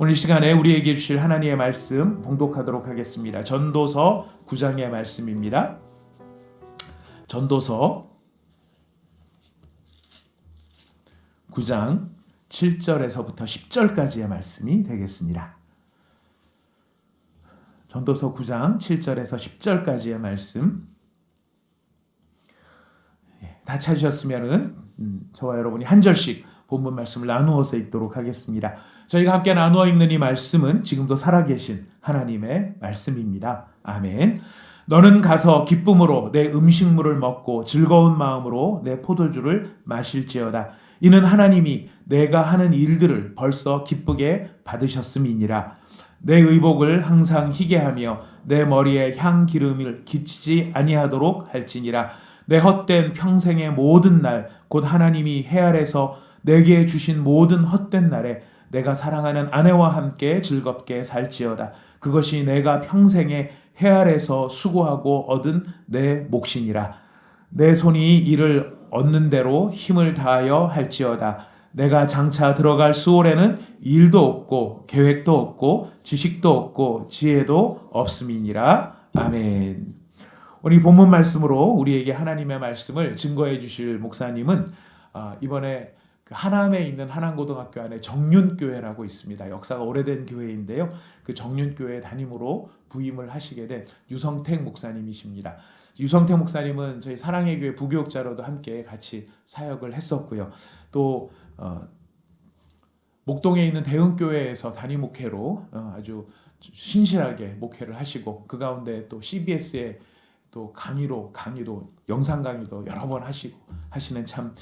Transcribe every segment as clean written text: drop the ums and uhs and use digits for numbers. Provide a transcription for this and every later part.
오늘 시간에 우리에게 주실 하나님의 말씀 봉독하도록 하겠습니다. 전도서 9장의 말씀입니다. 전도서 9장 7절에서부터 10절까지의 말씀이 되겠습니다. 전도서 9장 7절에서 10절까지의 말씀 다 찾으셨으면 저와 여러분이 한 절씩 본문 말씀을 나누어서 읽도록 하겠습니다. 저희가 함께 나누어 읽는 이 말씀은 지금도 살아계신 하나님의 말씀입니다. 아멘. 너는 가서 기쁨으로 내 음식물을 먹고 즐거운 마음으로 내 포도주를 마실지어다. 이는 하나님이 내가 하는 일들을 벌써 기쁘게 받으셨음이니라. 내 의복을 항상 희게 하며 내 머리에 향 기름을 끼치지 아니하도록 할지니라. 내 헛된 평생의 모든 날 곧 하나님이 해 아래서 내게 주신 모든 헛된 날에 내가 사랑하는 아내와 함께 즐겁게 살지어다. 그것이 내가 평생에 해 아래서 수고하고 얻은 내 몫이니라. 내 손이 이를 얻는 대로 힘을 다하여 할지어다. 내가 장차 들어갈 수월에는 일도 없고 계획도 없고 지식도 없고 지혜도 없음이니라. 아멘. 오늘 본문 말씀으로 우리에게 하나님의 말씀을 증거해 주실 목사님은 이번에 하남에 있는 하남고등학교 안에 정륜교회라고 있습니다. 역사가 오래된 교회인데요. 그 정륜교회 담임으로 부임을 하시게 된 유성택 목사님이십니다. 유성택 목사님은 저희 사랑의 교회 부교육자로도 함께 같이 사역을 했었고요. 또 목동에 있는 대흥교회에서 담임 목회로 아주 신실하게 목회를 하시고 그 가운데 또 CBS의 또 강의도 영상 강의도 여러 번 하시는 참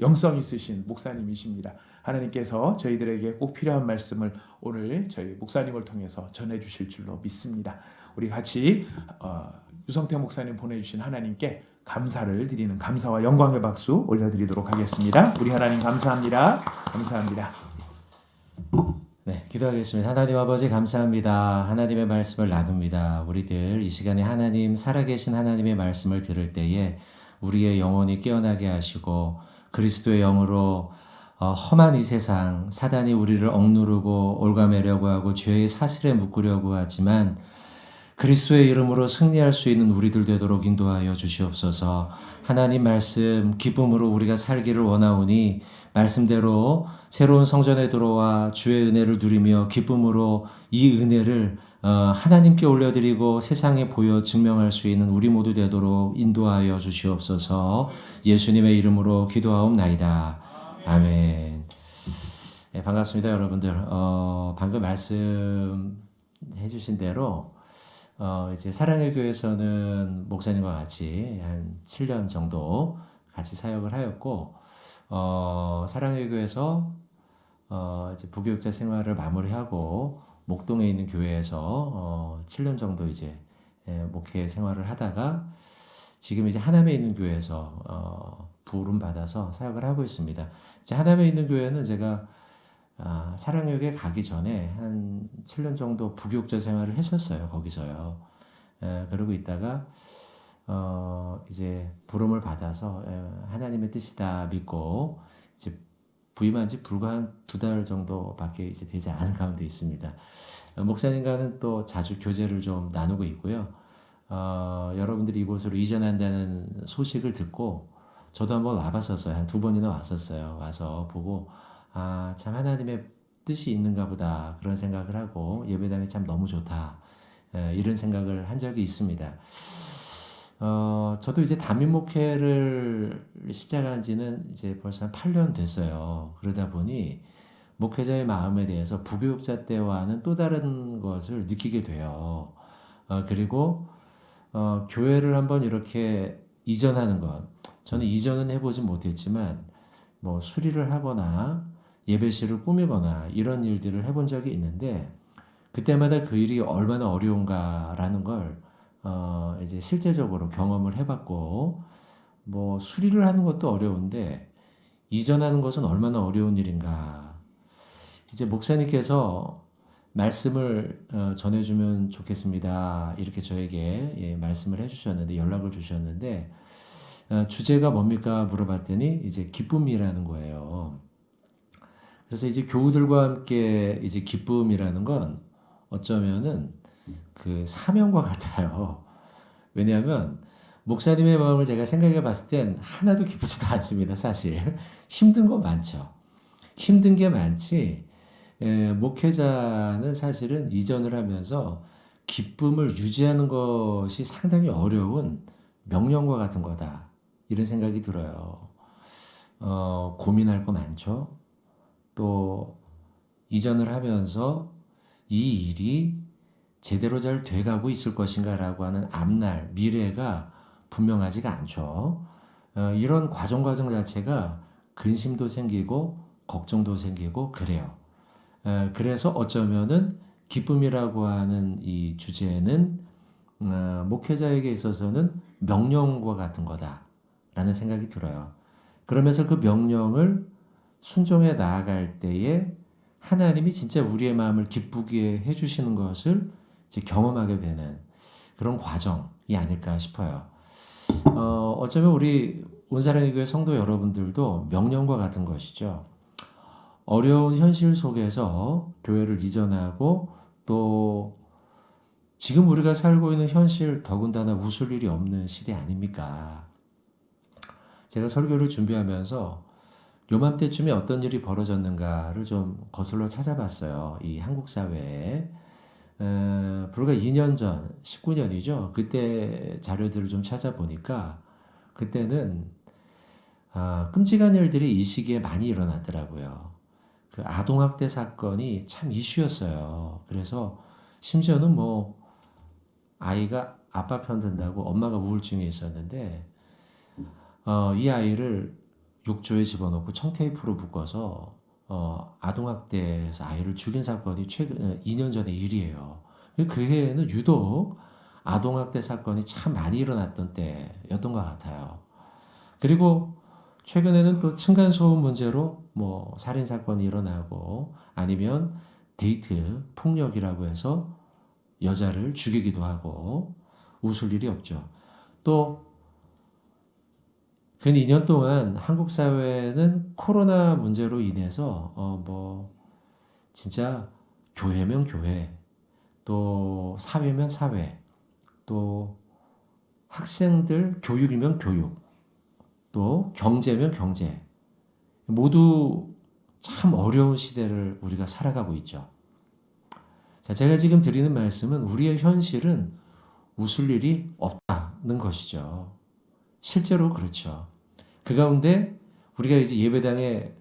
영성 있으신 목사님이십니다. 하나님께서 저희들에게 꼭 필요한 말씀을 오늘 저희 목사님을 통해서 전해주실 줄로 믿습니다. 우리 같이 유성태 목사님 보내주신 하나님께 감사를 드리는 감사와 영광의 박수 올려드리도록 하겠습니다. 우리 하나님 감사합니다. 감사합니다. 네, 기도하겠습니다. 하나님 아버지 감사합니다. 하나님의 말씀을 나눕니다. 우리들 이 시간에 하나님 살아계신 하나님의 말씀을 들을 때에 우리의 영혼이 깨어나게 하시고 그리스도의 영으로 험한 이 세상 사단이 우리를 억누르고 올가매려고 하고 죄의 사슬에 묶으려고 하지만 그리스도의 이름으로 승리할 수 있는 우리들 되도록 인도하여 주시옵소서. 하나님 말씀 기쁨으로 우리가 살기를 원하오니 말씀대로 새로운 성전에 들어와 주의 은혜를 누리며 기쁨으로 이 은혜를 하나님께 올려드리고 세상에 보여 증명할 수 있는 우리 모두 되도록 인도하여 주시옵소서. 예수님의 이름으로 기도하옵나이다. 아멘. 네, 반갑습니다, 여러분들. 방금 말씀해 주신 대로 이제 사랑의 교회에서는 목사님과 같이 한 7년 정도 같이 사역을 하였고 사랑의 교회에서 이제 부교육자 생활을 마무리하고 목동에 있는 교회에서 7년 정도 이제 목회 생활을 하다가 지금 이제 하남에 있는 교회에서 부름 받아서 사역을 하고 있습니다. 이제 하남에 있는 교회는 제가 사랑의 교회 가기 전에 한 7년 정도 부교육자 생활을 했었어요. 거기서요. 그러고 있다가 이제 부름을 받아서 하나님의 뜻이다 믿고 이제 부임한 지 불과 한 2달 정도밖에 이제 되지 않은 가운데 있습니다. 목사님과는 또 자주 교제를 좀 나누고 있고요. 여러분들이 이곳으로 이전한다는 소식을 듣고 저도 한번 와봤었어요. 한 2번이나 왔었어요. 와서 보고 참 하나님의 뜻이 있는가 보다 그런 생각을 하고 예배당이 참 너무 좋다 이런 생각을 한 적이 있습니다. 저도 이제 담임 목회를 시작한 지는 이제 벌써 한 8년 됐어요. 그러다 보니 목회자의 마음에 대해서 부교육자 때와는 또 다른 것을 느끼게 돼요. 그리고 교회를 한번 이렇게 이전하는 것, 저는 이전은 해보지 못했지만 뭐 수리를 하거나 예배실을 꾸미거나 이런 일들을 해본 적이 있는데 그때마다 그 일이 얼마나 어려운가라는 걸 이제 실제적으로 경험을 해봤고 뭐 수리를 하는 것도 어려운데 이전하는 것은 얼마나 어려운 일인가. 이제 목사님께서 말씀을 전해주면 좋겠습니다. 이렇게 저에게 말씀을 해주셨는데 연락을 주셨는데 주제가 뭡니까 물어봤더니 이제 기쁨이라는 거예요. 그래서 이제 교우들과 함께 이제 기쁨이라는 건 어쩌면은 그 사명과 같아요. 왜냐하면 목사님의 마음을 제가 생각해 봤을 땐 하나도 기쁘지도 않습니다. 사실 힘든 거 많죠. 힘든 게 많지. 목회자는 사실은 이전을 하면서 기쁨을 유지하는 것이 상당히 어려운 명령과 같은 거다. 이런 생각이 들어요. 고민할 거 많죠. 또 이전을 하면서 이 일이 제대로 잘 돼가고 있을 것인가라고 하는 앞날, 미래가 분명하지가 않죠. 이런 과정 자체가 근심도 생기고 걱정도 생기고 그래요. 그래서 어쩌면은 기쁨이라고 하는 이 주제는 목회자에게 있어서는 명령과 같은 거다라는 생각이 들어요. 그러면서 그 명령을 순종해 나아갈 때에 하나님이 진짜 우리의 마음을 기쁘게 해주시는 것을 이제 경험하게 되는 그런 과정이 아닐까 싶어요. 어쩌면 우리 온사랑의 교회 성도 여러분들도 명령과 같은 것이죠. 어려운 현실 속에서 교회를 이전하고 또 지금 우리가 살고 있는 현실 더군다나 웃을 일이 없는 시대 아닙니까? 제가 설교를 준비하면서 요맘때쯤에 어떤 일이 벌어졌는가를 좀 거슬러 찾아봤어요. 이 한국 사회에. 불과 2년 전, 19년이죠. 그때 자료들을 좀 찾아보니까 그때는 끔찍한 일들이 이 시기에 많이 일어났더라고요. 그 아동학대 사건이 참 이슈였어요. 그래서 심지어는 뭐 아이가 아빠 편 든다고 엄마가 우울증이 있었는데 이 아이를 욕조에 집어넣고 청테이프로 묶어서 아동학대에서 아이를 죽인 사건이 최근 2년 전의 일이에요. 그 해에는 유독 아동학대 사건이 참 많이 일어났던 때였던 것 같아요. 그리고 최근에는 또 층간소음 문제로 뭐 살인 사건이 일어나고 아니면 데이트 폭력이라고 해서 여자를 죽이기도 하고 웃을 일이 없죠. 또 근 2년 동안 한국 사회는 코로나 문제로 인해서 뭐 진짜 교회면 교회, 또 사회면 사회, 또 학생들 교육이면 교육, 또 경제면 경제, 모두 참 어려운 시대를 우리가 살아가고 있죠. 자, 제가 지금 드리는 말씀은 우리의 현실은 웃을 일이 없다는 것이죠. 실제로 그렇죠. 그 가운데 우리가 이제 예배당에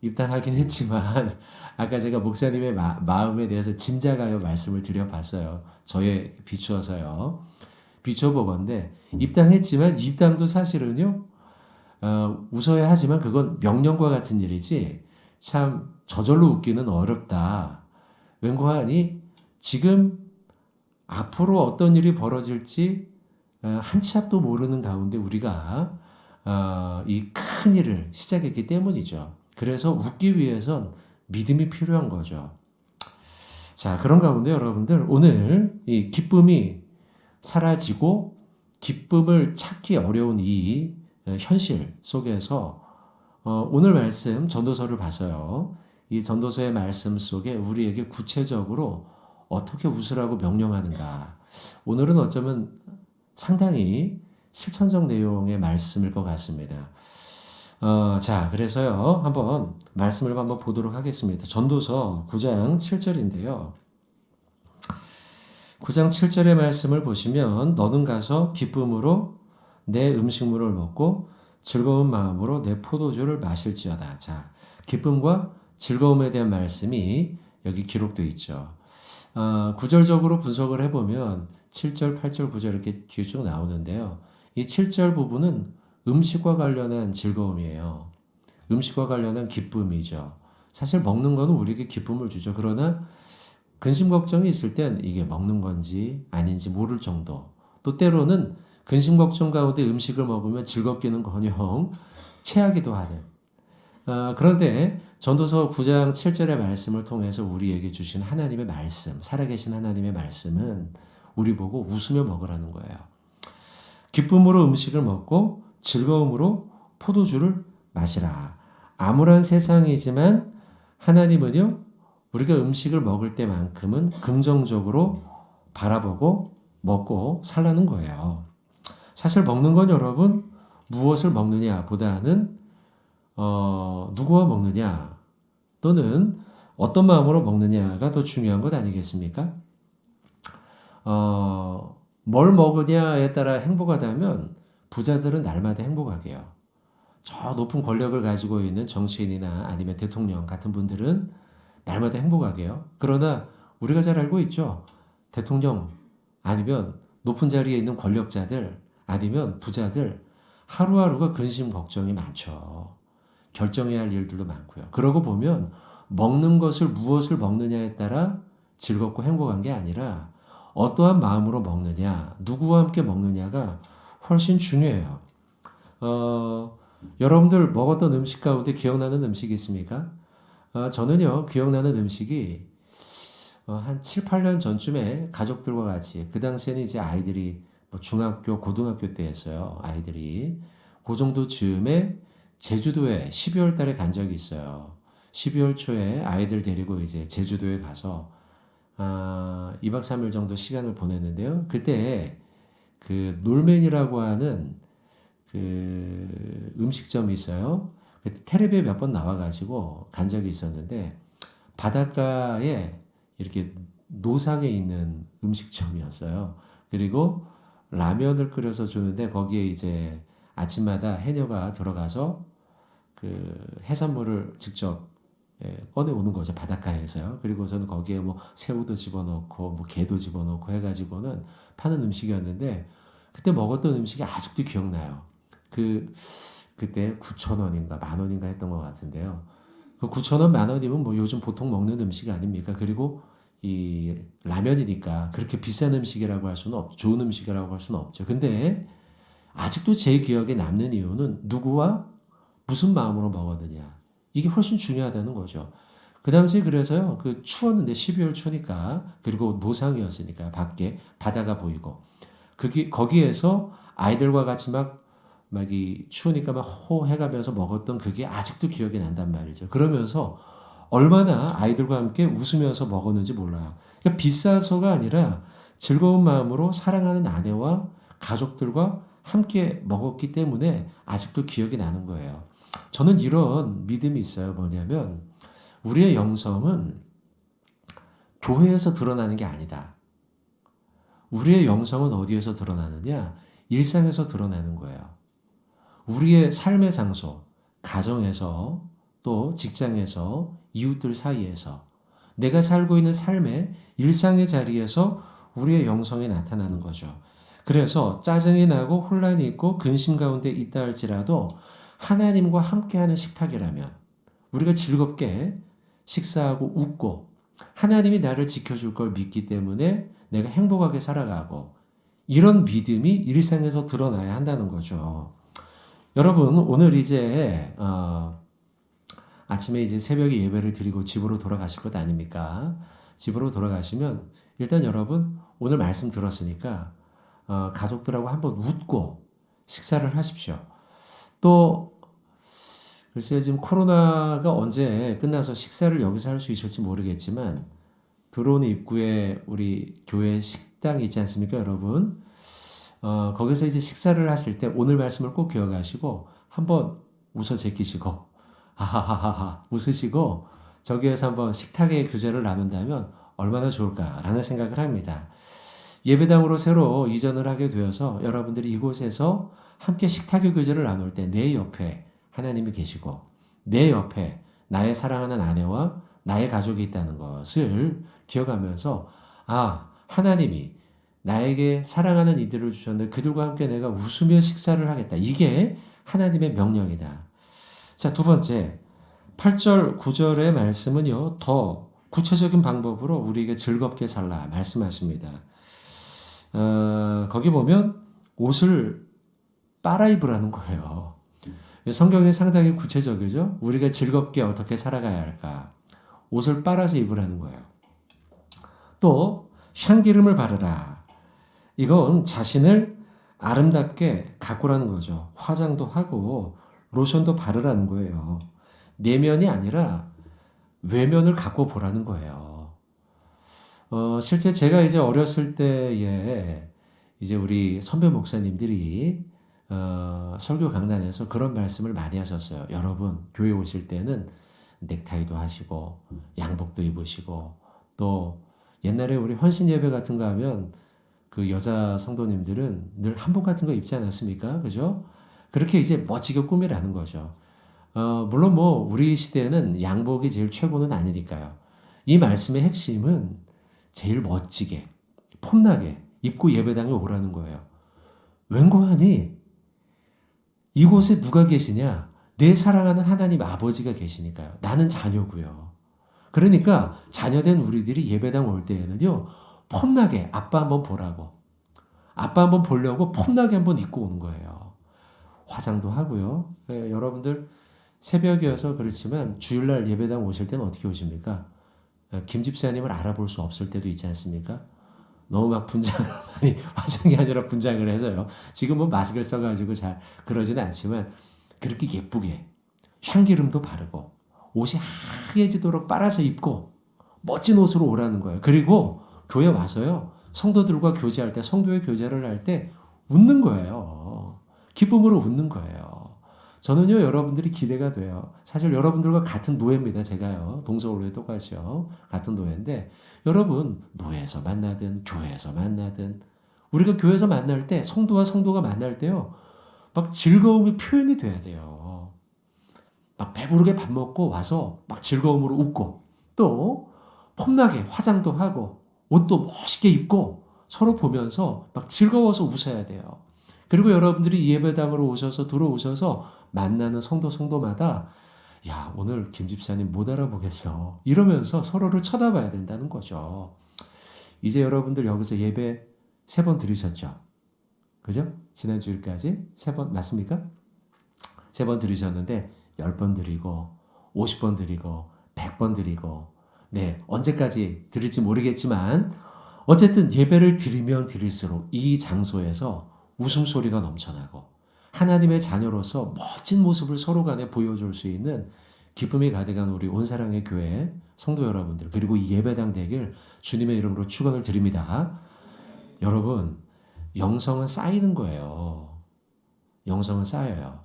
입당하긴 했지만 아까 제가 목사님의 마음에 대해서 짐작하여 말씀을 드려봤어요. 저에 비추어서요. 비춰보건데 입당했지만 입당도 사실은요. 웃어야 하지만 그건 명령과 같은 일이지 참 저절로 웃기는 어렵다. 왠고하니 지금 앞으로 어떤 일이 벌어질지 한 치 앞도 모르는 가운데 우리가 이 큰 일을 시작했기 때문이죠. 그래서 웃기 위해선 믿음이 필요한 거죠. 자, 그런 가운데 여러분들 오늘 이 기쁨이 사라지고 기쁨을 찾기 어려운 이 현실 속에서 오늘 말씀 전도서를 봐서요. 이 전도서의 말씀 속에 우리에게 구체적으로 어떻게 웃으라고 명령하는가. 오늘은 어쩌면 상당히 실천적 내용의 말씀일 것 같습니다. 자, 그래서요. 한번 말씀을 한번 보도록 하겠습니다. 전도서 9장 7절인데요. 9장 7절의 말씀을 보시면 너는 가서 기쁨으로 내 음식물을 먹고 즐거운 마음으로 내 포도주를 마실지어다. 자, 기쁨과 즐거움에 대한 말씀이 여기 기록되어 있죠. 구절적으로 분석을 해보면 7절, 8절, 9절 이렇게 뒤에 쭉 나오는데요. 이 7절 부분은 음식과 관련한 즐거움이에요. 음식과 관련한 기쁨이죠. 사실 먹는 거는 우리에게 기쁨을 주죠. 그러나 근심 걱정이 있을 땐 이게 먹는 건지 아닌지 모를 정도. 또 때로는 근심 걱정 가운데 음식을 먹으면 즐겁기는커녕 체하기도 하는. 그런데 전도서 9장 7절의 말씀을 통해서 우리에게 주신 하나님의 말씀, 살아계신 하나님의 말씀은 우리 보고 웃으며 먹으라는 거예요. 기쁨으로 음식을 먹고 즐거움으로 포도주를 마시라. 암울한 세상이지만 하나님은요, 우리가 음식을 먹을 때만큼은 긍정적으로 바라보고 먹고 살라는 거예요. 사실 먹는 건 여러분, 무엇을 먹느냐 보다는, 누구와 먹느냐, 또는 어떤 마음으로 먹느냐가 더 중요한 것 아니겠습니까? 뭘 먹으냐에 따라 행복하다면 부자들은 날마다 행복하게요. 저 높은 권력을 가지고 있는 정치인이나 아니면 대통령 같은 분들은 날마다 행복하게요. 그러나 우리가 잘 알고 있죠. 대통령 아니면 높은 자리에 있는 권력자들 아니면 부자들 하루하루가 근심 걱정이 많죠. 결정해야 할 일들도 많고요. 그러고 보면 먹는 것을 무엇을 먹느냐에 따라 즐겁고 행복한 게 아니라 어떠한 마음으로 먹느냐, 누구와 함께 먹느냐가 훨씬 중요해요. 여러분들 먹었던 음식 가운데 기억나는 음식이 있습니까? 저는요, 기억나는 음식이 한 7, 8년 전쯤에 가족들과 같이, 그 당시에는 이제 아이들이 뭐 중학교, 고등학교 때였어요. 아이들이. 그 정도 즈음에 제주도에 12월 달에 간 적이 있어요. 12월 초에 아이들 데리고 이제 제주도에 가서 2박 3일 정도 시간을 보냈는데요. 그때 그 놀맨이라고 하는 그 음식점이 있어요. 그때 텔레비에 몇 번 나와가지고 간 적이 있었는데 바닷가에 이렇게 노상에 있는 음식점이었어요. 그리고 라면을 끓여서 주는데 거기에 이제 아침마다 해녀가 들어가서 그 해산물을 직접 꺼내 오는 거죠. 바닷가에서요. 그리고서는 거기에 뭐 새우도 집어넣고 뭐 게도 집어넣고 해가지고는 파는 음식이었는데 그때 먹었던 음식이 아직도 기억나요. 그때 9,000원인가 10,000원인가 했던 것 같은데요. 그 9,000원 10,000원이면 뭐 요즘 보통 먹는 음식 아닙니까? 그리고 이 라면이니까 그렇게 비싼 음식이라고 할 수는 없죠. 좋은 음식이라고 할 수는 없죠. 근데 아직도 제 기억에 남는 이유는 누구와 무슨 마음으로 먹었느냐. 이게 훨씬 중요하다는 거죠. 그 당시 그래서요, 그 추웠는데 12월 초니까, 그리고 노상이었으니까, 밖에 바다가 보이고, 거기에서 아이들과 같이 이 추우니까 막 호해가면서 먹었던 그게 아직도 기억이 난단 말이죠. 그러면서 얼마나 아이들과 함께 웃으면서 먹었는지 몰라요. 그러니까 비싸서가 아니라 즐거운 마음으로 사랑하는 아내와 가족들과 함께 먹었기 때문에 아직도 기억이 나는 거예요. 저는 이런 믿음이 있어요. 뭐냐면 우리의 영성은 교회에서 드러나는 게 아니다. 우리의 영성은 어디에서 드러나느냐? 일상에서 드러나는 거예요. 우리의 삶의 장소, 가정에서 또 직장에서 이웃들 사이에서 내가 살고 있는 삶의 일상의 자리에서 우리의 영성이 나타나는 거죠. 그래서 짜증이 나고 혼란이 있고 근심 가운데 있다 할지라도 하나님과 함께하는 식탁이라면 우리가 즐겁게 식사하고 웃고 하나님이 나를 지켜줄 걸 믿기 때문에 내가 행복하게 살아가고 이런 믿음이 일상에서 드러나야 한다는 거죠. 여러분 오늘 이제 아침에 이제 새벽에 예배를 드리고 집으로 돌아가실 것 아닙니까? 집으로 돌아가시면 일단 여러분 오늘 말씀 들었으니까 가족들하고 한번 웃고 식사를 하십시오. 또 글쎄요 지금 코로나가 언제 끝나서 식사를 여기서 할 수 있을지 모르겠지만 들어오는 입구에 우리 교회 식당이 있지 않습니까 여러분? 거기서 이제 식사를 하실 때 오늘 말씀을 꼭 기억하시고 한번 웃어 제끼시고 하하하하 웃으시고 저기에서 한번 식탁의 교제를 나눈다면 얼마나 좋을까라는 생각을 합니다. 예배당으로 새로 이전을 하게 되어서 여러분들이 이곳에서 함께 식탁의 교제를 나눌 때 내 옆에 하나님이 계시고 내 옆에 나의 사랑하는 아내와 나의 가족이 있다는 것을 기억하면서 하나님이 나에게 사랑하는 이들을 주셨는데 그들과 함께 내가 웃으며 식사를 하겠다. 이게 하나님의 명령이다. 자, 두 번째 8절 9절의 말씀은요. 더 구체적인 방법으로 우리에게 즐겁게 살라 말씀하십니다. 거기 보면 옷을 빨아 입으라는 거예요. 성경이 상당히 구체적이죠. 우리가 즐겁게 어떻게 살아가야 할까. 옷을 빨아서 입으라는 거예요. 또 향기름을 바르라. 이건 자신을 아름답게 가꾸라는 거죠. 화장도 하고 로션도 바르라는 거예요. 내면이 아니라 외면을 갖고 보라는 거예요. 실제 제가 이제 어렸을 때에 이제 우리 선배 목사님들이 설교 강단에서 그런 말씀을 많이 하셨어요. 여러분, 교회 오실 때는 넥타이도 하시고 양복도 입으시고 또 옛날에 우리 헌신 예배 같은 거 하면 그 여자 성도님들은 늘 한복 같은 거 입지 않았습니까? 그죠? 그렇게 이제 멋지게 꾸미라는 거죠. 물론 뭐 우리 시대에는 양복이 제일 최고는 아니니까요. 이 말씀의 핵심은 제일 멋지게 폼나게 입고 예배당에 오라는 거예요. 웬고하니 이곳에 누가 계시냐? 내 사랑하는 하나님 아버지가 계시니까요. 나는 자녀고요. 그러니까 자녀된 우리들이 예배당 올 때에는요. 폼나게 아빠 한번 보라고. 아빠 한번 보려고 폼나게 한번 입고 오는 거예요. 화장도 하고요. 여러분들 새벽이어서 그렇지만 주일날 예배당 오실 때는 어떻게 오십니까? 김 집사님을 알아볼 수 없을 때도 있지 않습니까? 너무 막 분장을 많이 화장이 아니라 분장을 해서요. 지금은 마스크를 써가지고 잘 그러지는 않지만 그렇게 예쁘게 향기름도 바르고 옷이 하얘지도록 빨아서 입고 멋진 옷으로 오라는 거예요. 그리고 교회 와서요. 성도들과 교제할 때 성도의 교제를 할 때 웃는 거예요. 기쁨으로 웃는 거예요. 저는요 여러분들이 기대가 돼요. 사실 여러분들과 같은 노예입니다. 제가요. 동서울로에 똑같이요. 같은 노예인데 여러분 노예에서 만나든 교회에서 만나든 우리가 교회에서 만날 때 성도와 성도가 만날 때요. 막 즐거움이 표현이 돼야 돼요. 막 배부르게 밥 먹고 와서 막 즐거움으로 웃고 또 폼나게 화장도 하고 옷도 멋있게 입고 서로 보면서 막 즐거워서 웃어야 돼요. 그리고 여러분들이 예배당으로 오셔서 들어오셔서 만나는 성도마다 야 오늘 김 집사님 못 알아보겠어 이러면서 서로를 쳐다봐야 된다는 거죠. 이제 여러분들 여기서 예배 3번 들으셨죠? 그죠? 지난 주일까지 3번 맞습니까? 3번 들으셨는데 10번 드리고 50번 드리고 100번 드리고 네 언제까지 드릴지 모르겠지만 어쨌든 예배를 드리면 드릴수록 이 장소에서 웃음소리가 넘쳐나고 하나님의 자녀로서 멋진 모습을 서로 간에 보여줄 수 있는 기쁨이 가득한 우리 온사랑의 교회 성도 여러분들 그리고 이 예배당 되길 주님의 이름으로 축원을 드립니다. 여러분 영성은 쌓이는 거예요. 영성은 쌓여요.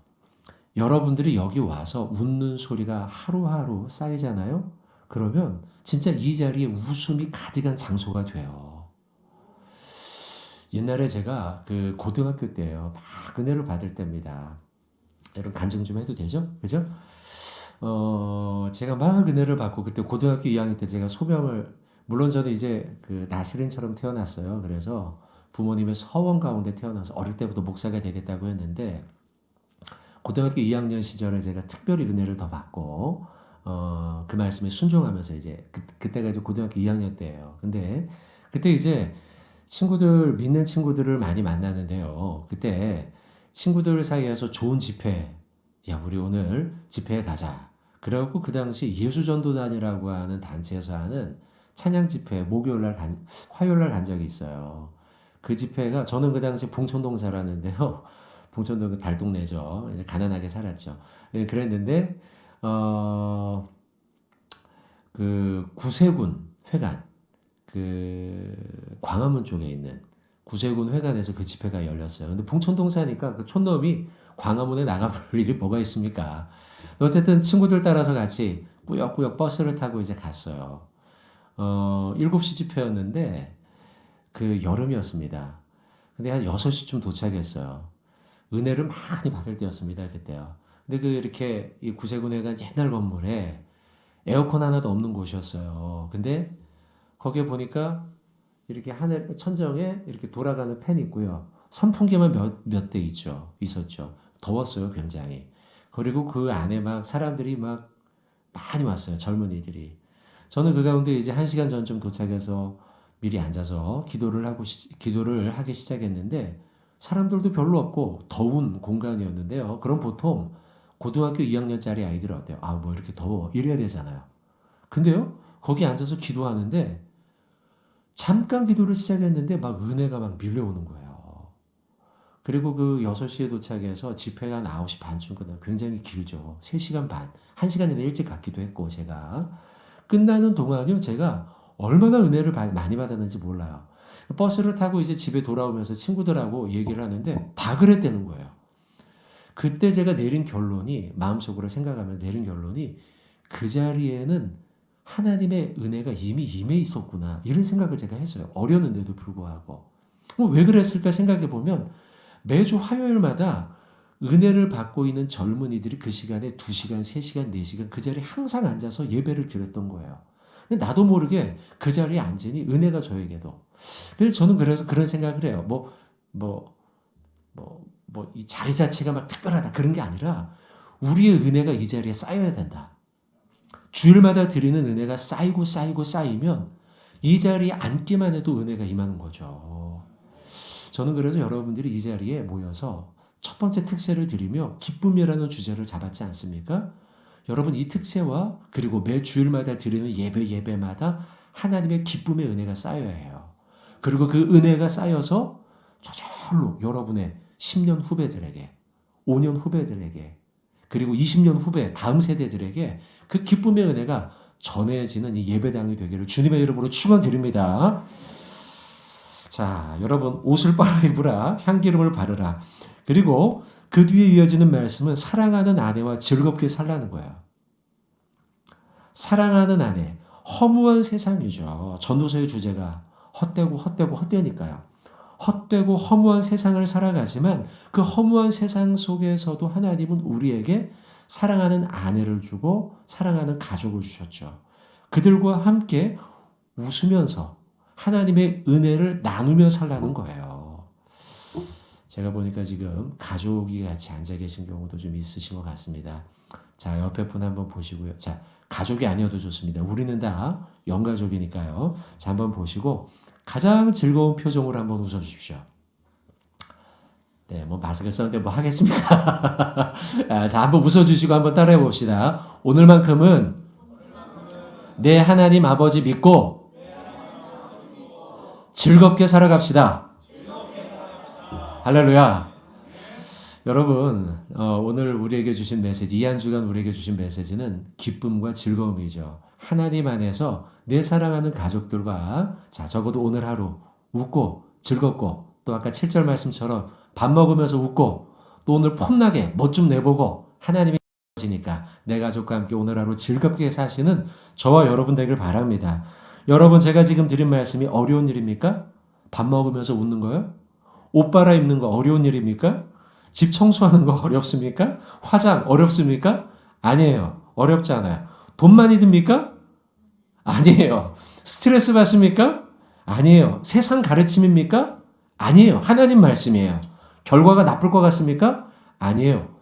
여러분들이 여기 와서 웃는 소리가 하루하루 쌓이잖아요. 그러면 진짜 이 자리에 웃음이 가득한 장소가 돼요. 옛날에 제가 그 고등학교 때예요. 막 은혜를 받을 때입니다. 여러분 간증 좀 해도 되죠? 그죠? 제가 막 은혜를 받고 그때 고등학교 2학년 때 제가 소명을 물론 저는 이제 그 나시린처럼 태어났어요. 그래서 부모님의 서원 가운데 태어나서 어릴 때부터 목사가 되겠다고 했는데 고등학교 2학년 시절에 제가 특별히 은혜를 더 받고 그 말씀에 순종하면서 이제 그때가 이제 고등학교 2학년 때예요. 근데 그때 이제 친구들 믿는 친구들을 많이 만나는데요. 그때 친구들 사이에서 좋은 집회, 야 우리 오늘 집회에 가자. 그래갖고 그 당시 예수전도단이라고 하는 단체에서 하는 찬양 집회 화요일날 간 적이 있어요. 그 집회가 저는 그 당시 봉천동 살았는데요. 봉천동 달동네죠. 이제 가난하게 살았죠. 그랬는데 그 구세군 회관 그 광화문 쪽에 있는 구세군 회관에서 그 집회가 열렸어요. 근데 봉천동 사니까 그 촌놈이 광화문에 나가볼 일이 뭐가 있습니까? 어쨌든 친구들 따라서 같이 꾸역꾸역 버스를 타고 이제 갔어요. 7시 집회였는데 그 여름이었습니다. 근데 한 6시쯤 도착했어요. 은혜를 많이 받을 때였습니다. 그때요. 근데 그 이렇게 이 구세군 회관 옛날 건물에 에어컨 하나도 없는 곳이었어요. 근데 거기에 보니까 이렇게 하늘 천정에 이렇게 돌아가는 팬이 있고요. 선풍기만 몇 대 있었죠. 더웠어요, 굉장히. 그리고 그 안에 막 사람들이 막 많이 왔어요, 젊은이들이. 저는 그 가운데 이제 1시간 전쯤 도착해서 미리 앉아서 기도를 하기 시작했는데 사람들도 별로 없고 더운 공간이었는데요. 그럼 보통 고등학교 2학년짜리 아이들은 어때요? 아, 뭐 이렇게 더워. 이래야 되잖아요. 근데요, 거기 앉아서 기도하는데 잠깐 기도를 시작했는데 막 은혜가 막 밀려오는 거예요. 그리고 그 6시에 도착해서 집회가 한 9시 반쯤 끝나요. 굉장히 길죠. 3시간 반. 1시간이나 일찍 갔기도 했고 제가. 끝나는 동안요, 제가 얼마나 은혜를 많이 받았는지 몰라요. 버스를 타고 이제 집에 돌아오면서 친구들하고 얘기를 하는데 다 그랬다는 거예요. 그때 제가 내린 결론이, 마음속으로 생각하면 내린 결론이, 그 자리에는 하나님의 은혜가 이미 임해 있었구나, 이런 생각을 제가 했어요. 어렸는데도 불구하고. 왜 그랬을까 생각해 보면 매주 화요일마다 은혜를 받고 있는 젊은이들이 그 시간에 2시간, 3시간, 4시간 그 자리에 항상 앉아서 예배를 드렸던 거예요. 근데 나도 모르게 그 자리에 앉으니 은혜가 저에게도. 그래서 저는 그래서 그런 생각을 해요. 이 자리 자체가 막 특별하다, 그런 게 아니라 우리의 은혜가 이 자리에 쌓여야 된다. 주일마다 드리는 은혜가 쌓이면 이 자리에 앉기만 해도 은혜가 임하는 거죠. 저는 그래서 여러분들이 이 자리에 모여서 첫 번째 특세를 드리며 기쁨이라는 주제를 잡았지 않습니까? 여러분, 이 특세와 그리고 매 주일마다 드리는 예배마다 하나님의 기쁨의 은혜가 쌓여야 해요. 그리고 그 은혜가 쌓여서 저절로 여러분의 10년 후배들에게, 5년 후배들에게, 그리고 20년 후배 다음 세대들에게 그 기쁨의 은혜가 전해지는 이 예배당이 되기를 주님의 이름으로 축원드립니다. 자, 여러분, 옷을 빨아입으라, 향기름을 바르라. 그리고 그 뒤에 이어지는 말씀은 사랑하는 아내와 즐겁게 살라는 거예요. 사랑하는 아내, 허무한 세상이죠. 전도서의 주제가 헛되니까요. 헛되고 허무한 세상을 살아가지만 그 허무한 세상 속에서도 하나님은 우리에게 사랑하는 아내를 주고 사랑하는 가족을 주셨죠. 그들과 함께 웃으면서 하나님의 은혜를 나누며 살라는 거예요. 제가 보니까 지금 가족이 같이 앉아 계신 경우도 좀 있으신 것 같습니다. 자, 옆에 분 한번 보시고요. 자, 가족이 아니어도 좋습니다. 우리는 다 영가족이니까요. 자, 한번 보시고 가장 즐거운 표정으로 한번 웃어주십시오. 네, 마스크 썼는데 하겠습니까? 자, 한번 웃어주시고 한번 따라해 봅시다. 오늘만큼은 내 하나님 아버지 믿고 즐겁게 살아갑시다. 할렐루야. 여러분, 오늘 우리에게 주신 메시지, 이 한 주간 우리에게 주신 메시지는 기쁨과 즐거움이죠. 하나님 안에서 내 사랑하는 가족들과, 자, 적어도 오늘 하루 웃고 즐겁고, 또 아까 7절 말씀처럼 밥 먹으면서 웃고, 또 오늘 폼나게 멋 좀 내보고, 하나님이 지니까 내 가족과 함께 오늘 하루 즐겁게 사시는 저와 여러분 되길 바랍니다. 여러분, 제가 지금 드린 말씀이 어려운 일입니까? 밥 먹으면서 웃는 거요? 옷 갈아입는 거 어려운 일입니까? 집 청소하는 거 어렵습니까? 화장 어렵습니까? 아니에요. 어렵지 않아요. 돈 많이 듭니까? 아니에요. 스트레스 받습니까? 아니에요. 세상 가르침입니까? 아니에요. 하나님 말씀이에요. 결과가 나쁠 것 같습니까? 아니에요.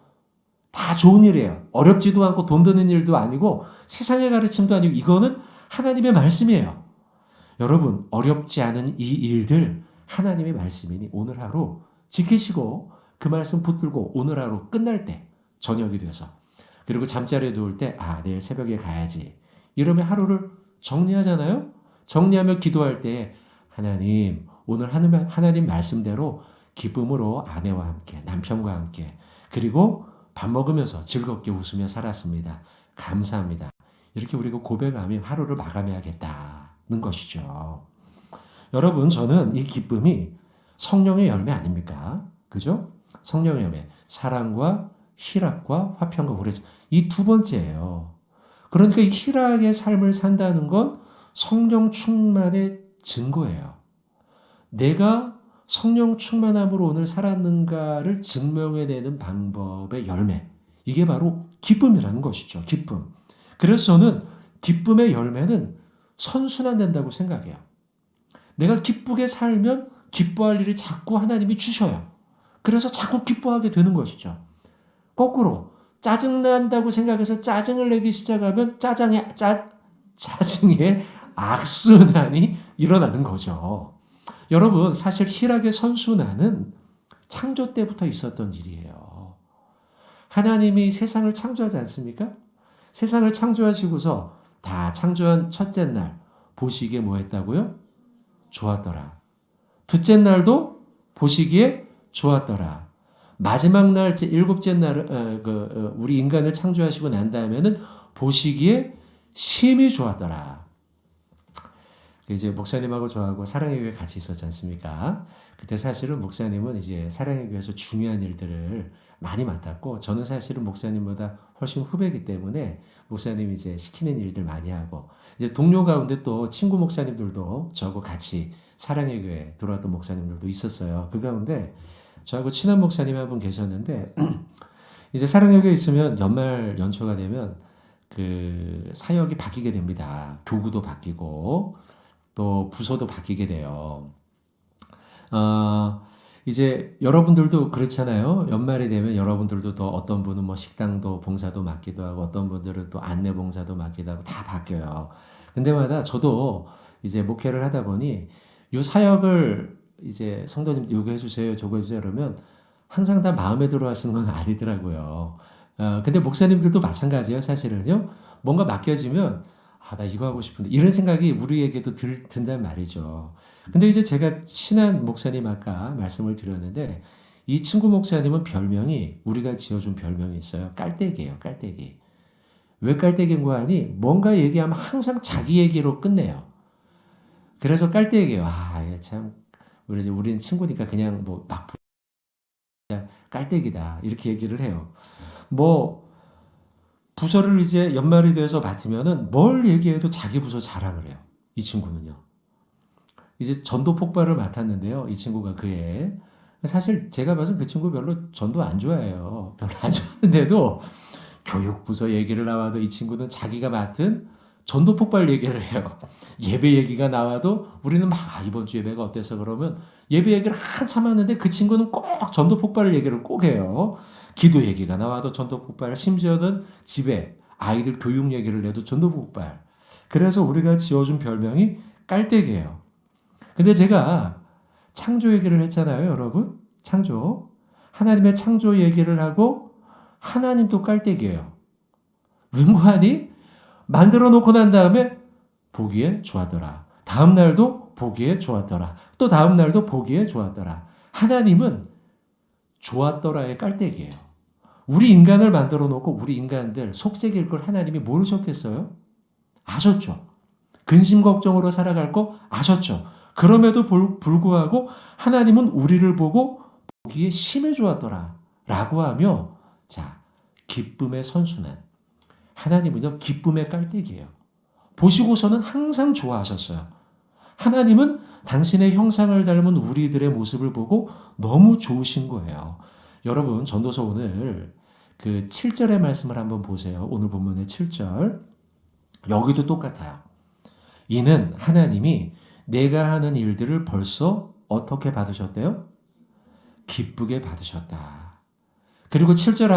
다 좋은 일이에요. 어렵지도 않고 돈 드는 일도 아니고 세상의 가르침도 아니고 이거는 하나님의 말씀이에요. 여러분, 어렵지 않은 이 일들 하나님의 말씀이니 오늘 하루 지키시고 그 말씀 붙들고 오늘 하루 끝날 때 저녁이 돼서 그리고 잠자리에 누울 때 내일 새벽에 가야지 이러면 하루를 정리하잖아요. 정리하며 기도할 때 하나님, 오늘 하나님 말씀대로 기쁨으로 아내와 함께 남편과 함께 그리고 밥 먹으면서 즐겁게 웃으며 살았습니다. 감사합니다. 이렇게 우리가 고백하며 하루를 마감해야겠다는 것이죠. 여러분, 저는 이 기쁨이 성령의 열매 아닙니까? 그죠? 성령의 열매. 사랑과 희락과 화평과 우레자. 이 두 번째예요. 그러니까 이 희락의 삶을 산다는 건 성령 충만의 증거예요. 내가 성령 충만함으로 오늘 살았는가를 증명해내는 방법의 열매. 이게 바로 기쁨이라는 것이죠. 기쁨. 그래서 저는 기쁨의 열매는 선순환된다고 생각해요. 내가 기쁘게 살면 기뻐할 일이 자꾸 하나님이 주셔요. 그래서 자꾸 기뻐하게 되는 것이죠. 거꾸로 짜증난다고 생각해서 짜증을 내기 시작하면 짜증의 악순환이 일어나는 거죠. 여러분, 사실 희락의 선순환은 창조 때부터 있었던 일이에요. 하나님이 세상을 창조하지 않습니까? 세상을 창조하시고서 다 창조한 첫째 날 보시기에 뭐 했다고요? 좋았더라. 둘째 날도 보시기에 좋았더라. 마지막 날, 일곱째 날, 우리 인간을 창조하시고 난 다음에는 보시기에 심히 좋았더라. 이제 목사님하고 저하고 사랑의 교회 같이 있었지 않습니까? 그때 사실은 목사님은 이제 사랑의 교회에서 중요한 일들을 많이 맡았고, 저는 사실은 목사님보다 훨씬 후배이기 때문에 목사님이 이제 시키는 일들 많이 하고, 이제 동료 가운데 또 친구 목사님들도 저하고 같이 사랑의 교회 들어왔던 목사님들도 있었어요. 그 가운데 저하고 친한 목사님 한 분 계셨는데, 이제 사랑의 교회에 있으면 연말 연초가 되면 그 사역이 바뀌게 됩니다. 교구도 바뀌고, 또 부서도 바뀌게 돼요. 이제 여러분들도 그렇잖아요. 연말이 되면 여러분들도 또 어떤 분은 뭐 식당도 봉사도 맡기도 하고, 어떤 분들은 또 안내 봉사도 맡기도 하고, 다 바뀌어요. 근데마다 저도 이제 목회를 하다 보니 이 사역을 이제 성도님 요거 해주세요, 저거 해주세요 그러면 항상 다 마음에 들어 하시는 건 아니더라고요. 근데 목사님들도 마찬가지예요, 사실은요. 뭔가 맡겨지면 나 이거 하고 싶은데 이런 생각이 우리에게도 든단 말이죠. 근데 이제 제가 친한 목사님 아까 말씀을 드렸는데, 이 친구 목사님은 별명이, 우리가 지어준 별명이 있어요. 깔때기예요, 깔때기. 왜 깔때기인가 하니 뭔가 얘기하면 항상 자기 얘기로 끝내요. 그래서 깔때기예요. 참 우리는 친구니까 그냥 뭐 막 깔때기다 이렇게 얘기를 해요. 뭐 부서를 이제 연말이 돼서 맡으면은 뭘 얘기해도 자기 부서 자랑을 해요. 이 친구는요. 이제 전도 폭발을 맡았는데요. 이 친구가 그해. 사실 제가 봐서 그 친구 별로 전도 안 좋아해요. 별로 안 좋아하는데도 교육부서 얘기를 나와도 이 친구는 자기가 맡은 전도 폭발 얘기를 해요. 예배 얘기가 나와도 우리는 막 이번 주 예배가 어때서 그러면 예배 얘기를 한참 하는데 그 친구는 꼭 전도 폭발 얘기를 꼭 해요. 기도 얘기가 나와도 전도 폭발, 심지어는 집에 아이들 교육 얘기를 해도 전도 폭발. 그래서 우리가 지어준 별명이 깔때기예요. 근데 제가 창조 얘기를 했잖아요, 여러분. 창조. 하나님의 창조 얘기를 하고 하나님도 깔때기예요. 왠고하니? 만들어 놓고 난 다음에 보기에 좋았더라. 다음 날도 보기에 좋았더라. 또 다음 날도 보기에 좋았더라. 하나님은 좋았더라의 깔때기예요. 우리 인간을 만들어 놓고 우리 인간들 속색일 걸 하나님이 모르셨겠어요? 아셨죠. 근심 걱정으로 살아갈 거 아셨죠. 그럼에도 불구하고 하나님은 우리를 보고 보기에 심히 좋았더라 라고 하며, 자, 기쁨의 선순환. 하나님은요, 기쁨의 깔때기예요. 보시고서는 항상 좋아하셨어요. 하나님은 당신의 형상을 닮은 우리들의 모습을 보고 너무 좋으신 거예요. 여러분, 전도서 오늘 그 7절의 말씀을 한번 보세요. 오늘 본문의 7절. 여기도 똑같아요. 이는 하나님이 내가 하는 일들을 벌써 어떻게 받으셨대요? 기쁘게 받으셨다. 그리고 7절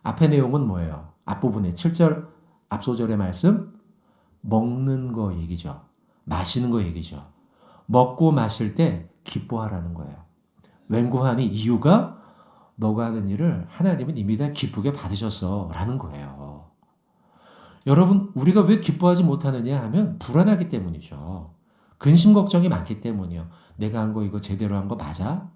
앞에 내용은 뭐예요? 앞부분에 7절 앞소절의 말씀, 먹는 거 얘기죠. 마시는 거 얘기죠. 먹고 마실 때 기뻐하라는 거예요. 웬고하니 이유가 너가 하는 일을 하나님은 이미 다 기쁘게 받으셨어 라는 거예요. 여러분, 우리가 왜 기뻐하지 못하느냐 하면 불안하기 때문이죠. 근심 걱정이 많기 때문이요. 내가 한 거 이거 제대로 한 거 맞아?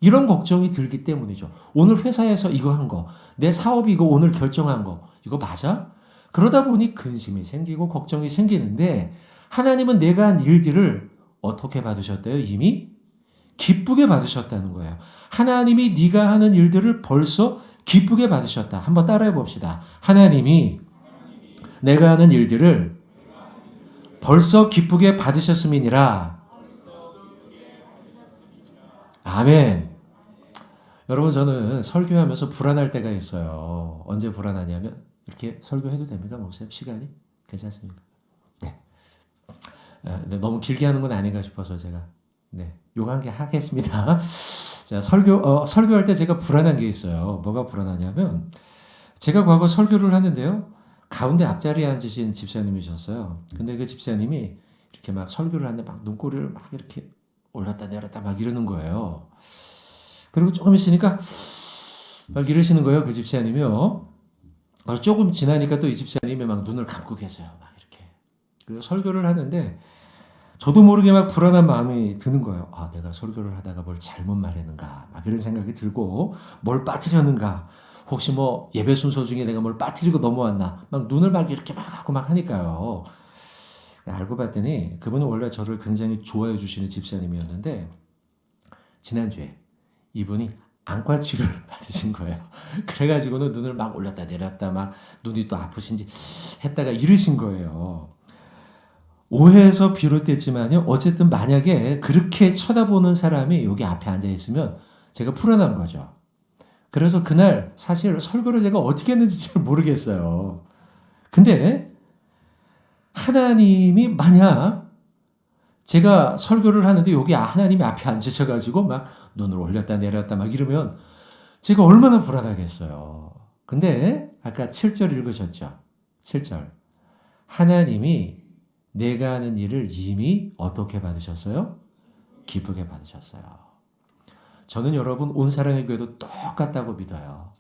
이런 걱정이 들기 때문이죠. 오늘 회사에서 이거 한 거, 내 사업이 이거 오늘 결정한 거, 이거 맞아? 그러다 보니 근심이 생기고 걱정이 생기는데, 하나님은 내가 한 일들을 어떻게 받으셨대요? 이미 기쁘게 받으셨다는 거예요. 하나님이 네가 하는 일들을 벌써 기쁘게 받으셨다. 한번 따라해 봅시다. 하나님이 내가 하는 일들을 벌써 기쁘게 받으셨음이니라. 아멘. 여러분, 저는 설교하면서 불안할 때가 있어요. 언제 불안하냐면, 이렇게 설교해도 됩니까? 목사님 시간이? 괜찮습니까? 네. 너무 길게 하는 건 아닌가 싶어서 제가 요거 한 개 하겠습니다. 자, 설교할 때 제가 불안한 게 있어요. 뭐가 불안하냐면, 제가 과거 설교를 하는데요. 가운데 앞자리에 앉으신 집사님이셨어요. 근데 그 집사님이 이렇게 막 설교를 하는데 막 눈꼬리를 막 이렇게 올렸다 내렸다 막 이러는 거예요. 그리고 조금 있으니까 막 이러시는 거예요, 그 집사님이요. 조금 지나니까 또 이 집사님이 막 눈을 감고 계세요. 막 이렇게. 그래서 설교를 하는데 저도 모르게 막 불안한 마음이 드는 거예요. 내가 설교를 하다가 뭘 잘못 말했는가, 막 이런 생각이 들고, 뭘 빠뜨렸는가, 혹시 뭐 예배 순서 중에 내가 뭘 빠뜨리고 넘어왔나? 막 눈을 막 이렇게 막 하고 막 하니까요. 알고 봤더니 그분은 원래 저를 굉장히 좋아해 주시는 집사님이었는데 지난주에 이분이 안과 치료를 받으신 거예요. 그래가지고는 눈을 막 올렸다 내렸다 막 눈이 또 아프신지 했다가 이러신 거예요. 오해에서 비롯됐지만요. 어쨌든 만약에 그렇게 쳐다보는 사람이 여기 앞에 앉아 있으면 제가 불안한 거죠. 그래서 그날 사실 설교를 제가 어떻게 했는지 잘 모르겠어요. 근데 하나님이 만약 제가 설교를 하는데 여기 하나님이 앞에 앉으셔가지고 막 눈을 올렸다 내렸다 막 이러면 제가 얼마나 불안하겠어요. 근데 아까 7절 읽으셨죠? 7절. 하나님이 내가 하는 일을 이미 어떻게 받으셨어요? 기쁘게 받으셨어요. 저는 여러분 온 사랑의 교회도 똑같다고 믿어요.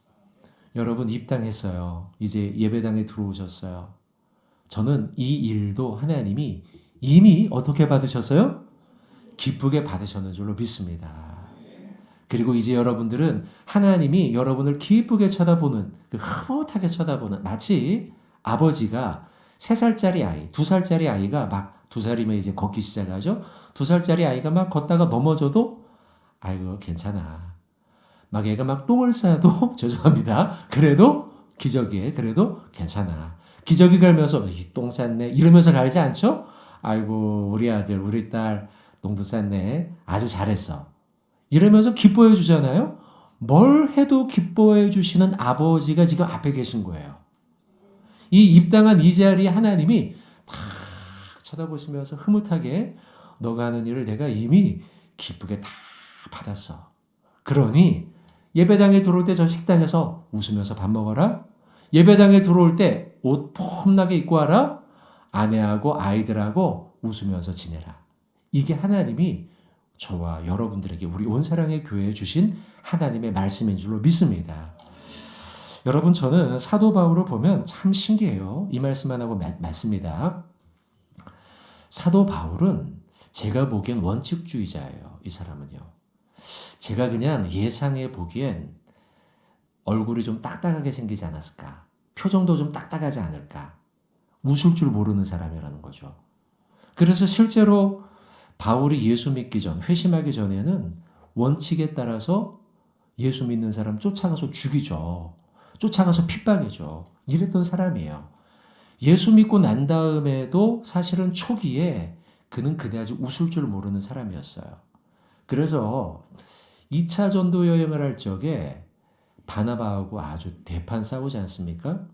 여러분 입당했어요. 이제 예배당에 들어오셨어요. 저는 이 일도 하나님이 이미 어떻게 받으셨어요? 기쁘게 받으셨는 줄로 믿습니다. 그리고 이제 여러분들은 하나님이 여러분을 기쁘게 쳐다보는, 흐뭇하게 쳐다보는, 마치 아버지가 3살짜리 아이, 2살짜리 아이가 막 2살이면 이제 걷기 시작하죠? 2살짜리 아이가 막 걷다가 넘어져도 아이고 괜찮아. 막 얘가 막 똥을 싸도 죄송합니다. 그래도 기저귀에 그래도 괜찮아. 기저귀 갈면서 이 똥 쌌네 이러면서 갈지 않죠? 아이고 우리 아들 우리 딸 똥도 쌌네. 아주 잘했어. 이러면서 기뻐해 주잖아요. 뭘 해도 기뻐해 주시는 아버지가 지금 앞에 계신 거예요. 이 입당한 이 자리에 하나님이 탁 쳐다보시면서 흐뭇하게 너가 하는 일을 내가 이미 기쁘게 다 받았어. 그러니 예배당에 들어올 때 저 식당에서 웃으면서 밥 먹어라. 예배당에 들어올 때 옷 폼나게 입고 와라. 아내하고 아이들하고 웃으면서 지내라. 이게 하나님이 저와 여러분들에게 우리 온사랑의 교회에 주신 하나님의 말씀인 줄로 믿습니다. 여러분 저는 사도 바울을 보면 참 신기해요. 이 말씀만 하고 맞습니다. 사도 바울은 제가 보기엔 원칙주의자예요. 이 사람은요. 제가 그냥 예상해 보기엔 얼굴이 좀 딱딱하게 생기지 않았을까? 표정도 좀 딱딱하지 않을까? 웃을 줄 모르는 사람이라는 거죠. 그래서 실제로 바울이 예수 믿기 전, 회심하기 전에는 원칙에 따라서 예수 믿는 사람 쫓아가서 죽이죠. 쫓아가서 핍박이죠. 이랬던 사람이에요. 예수 믿고 난 다음에도 사실은 초기에 그는 그다지 웃을 줄 모르는 사람이었어요. 그래서 2차 전도 여행을 할 적에 바나바하고 아주 대판 싸우지 않습니까?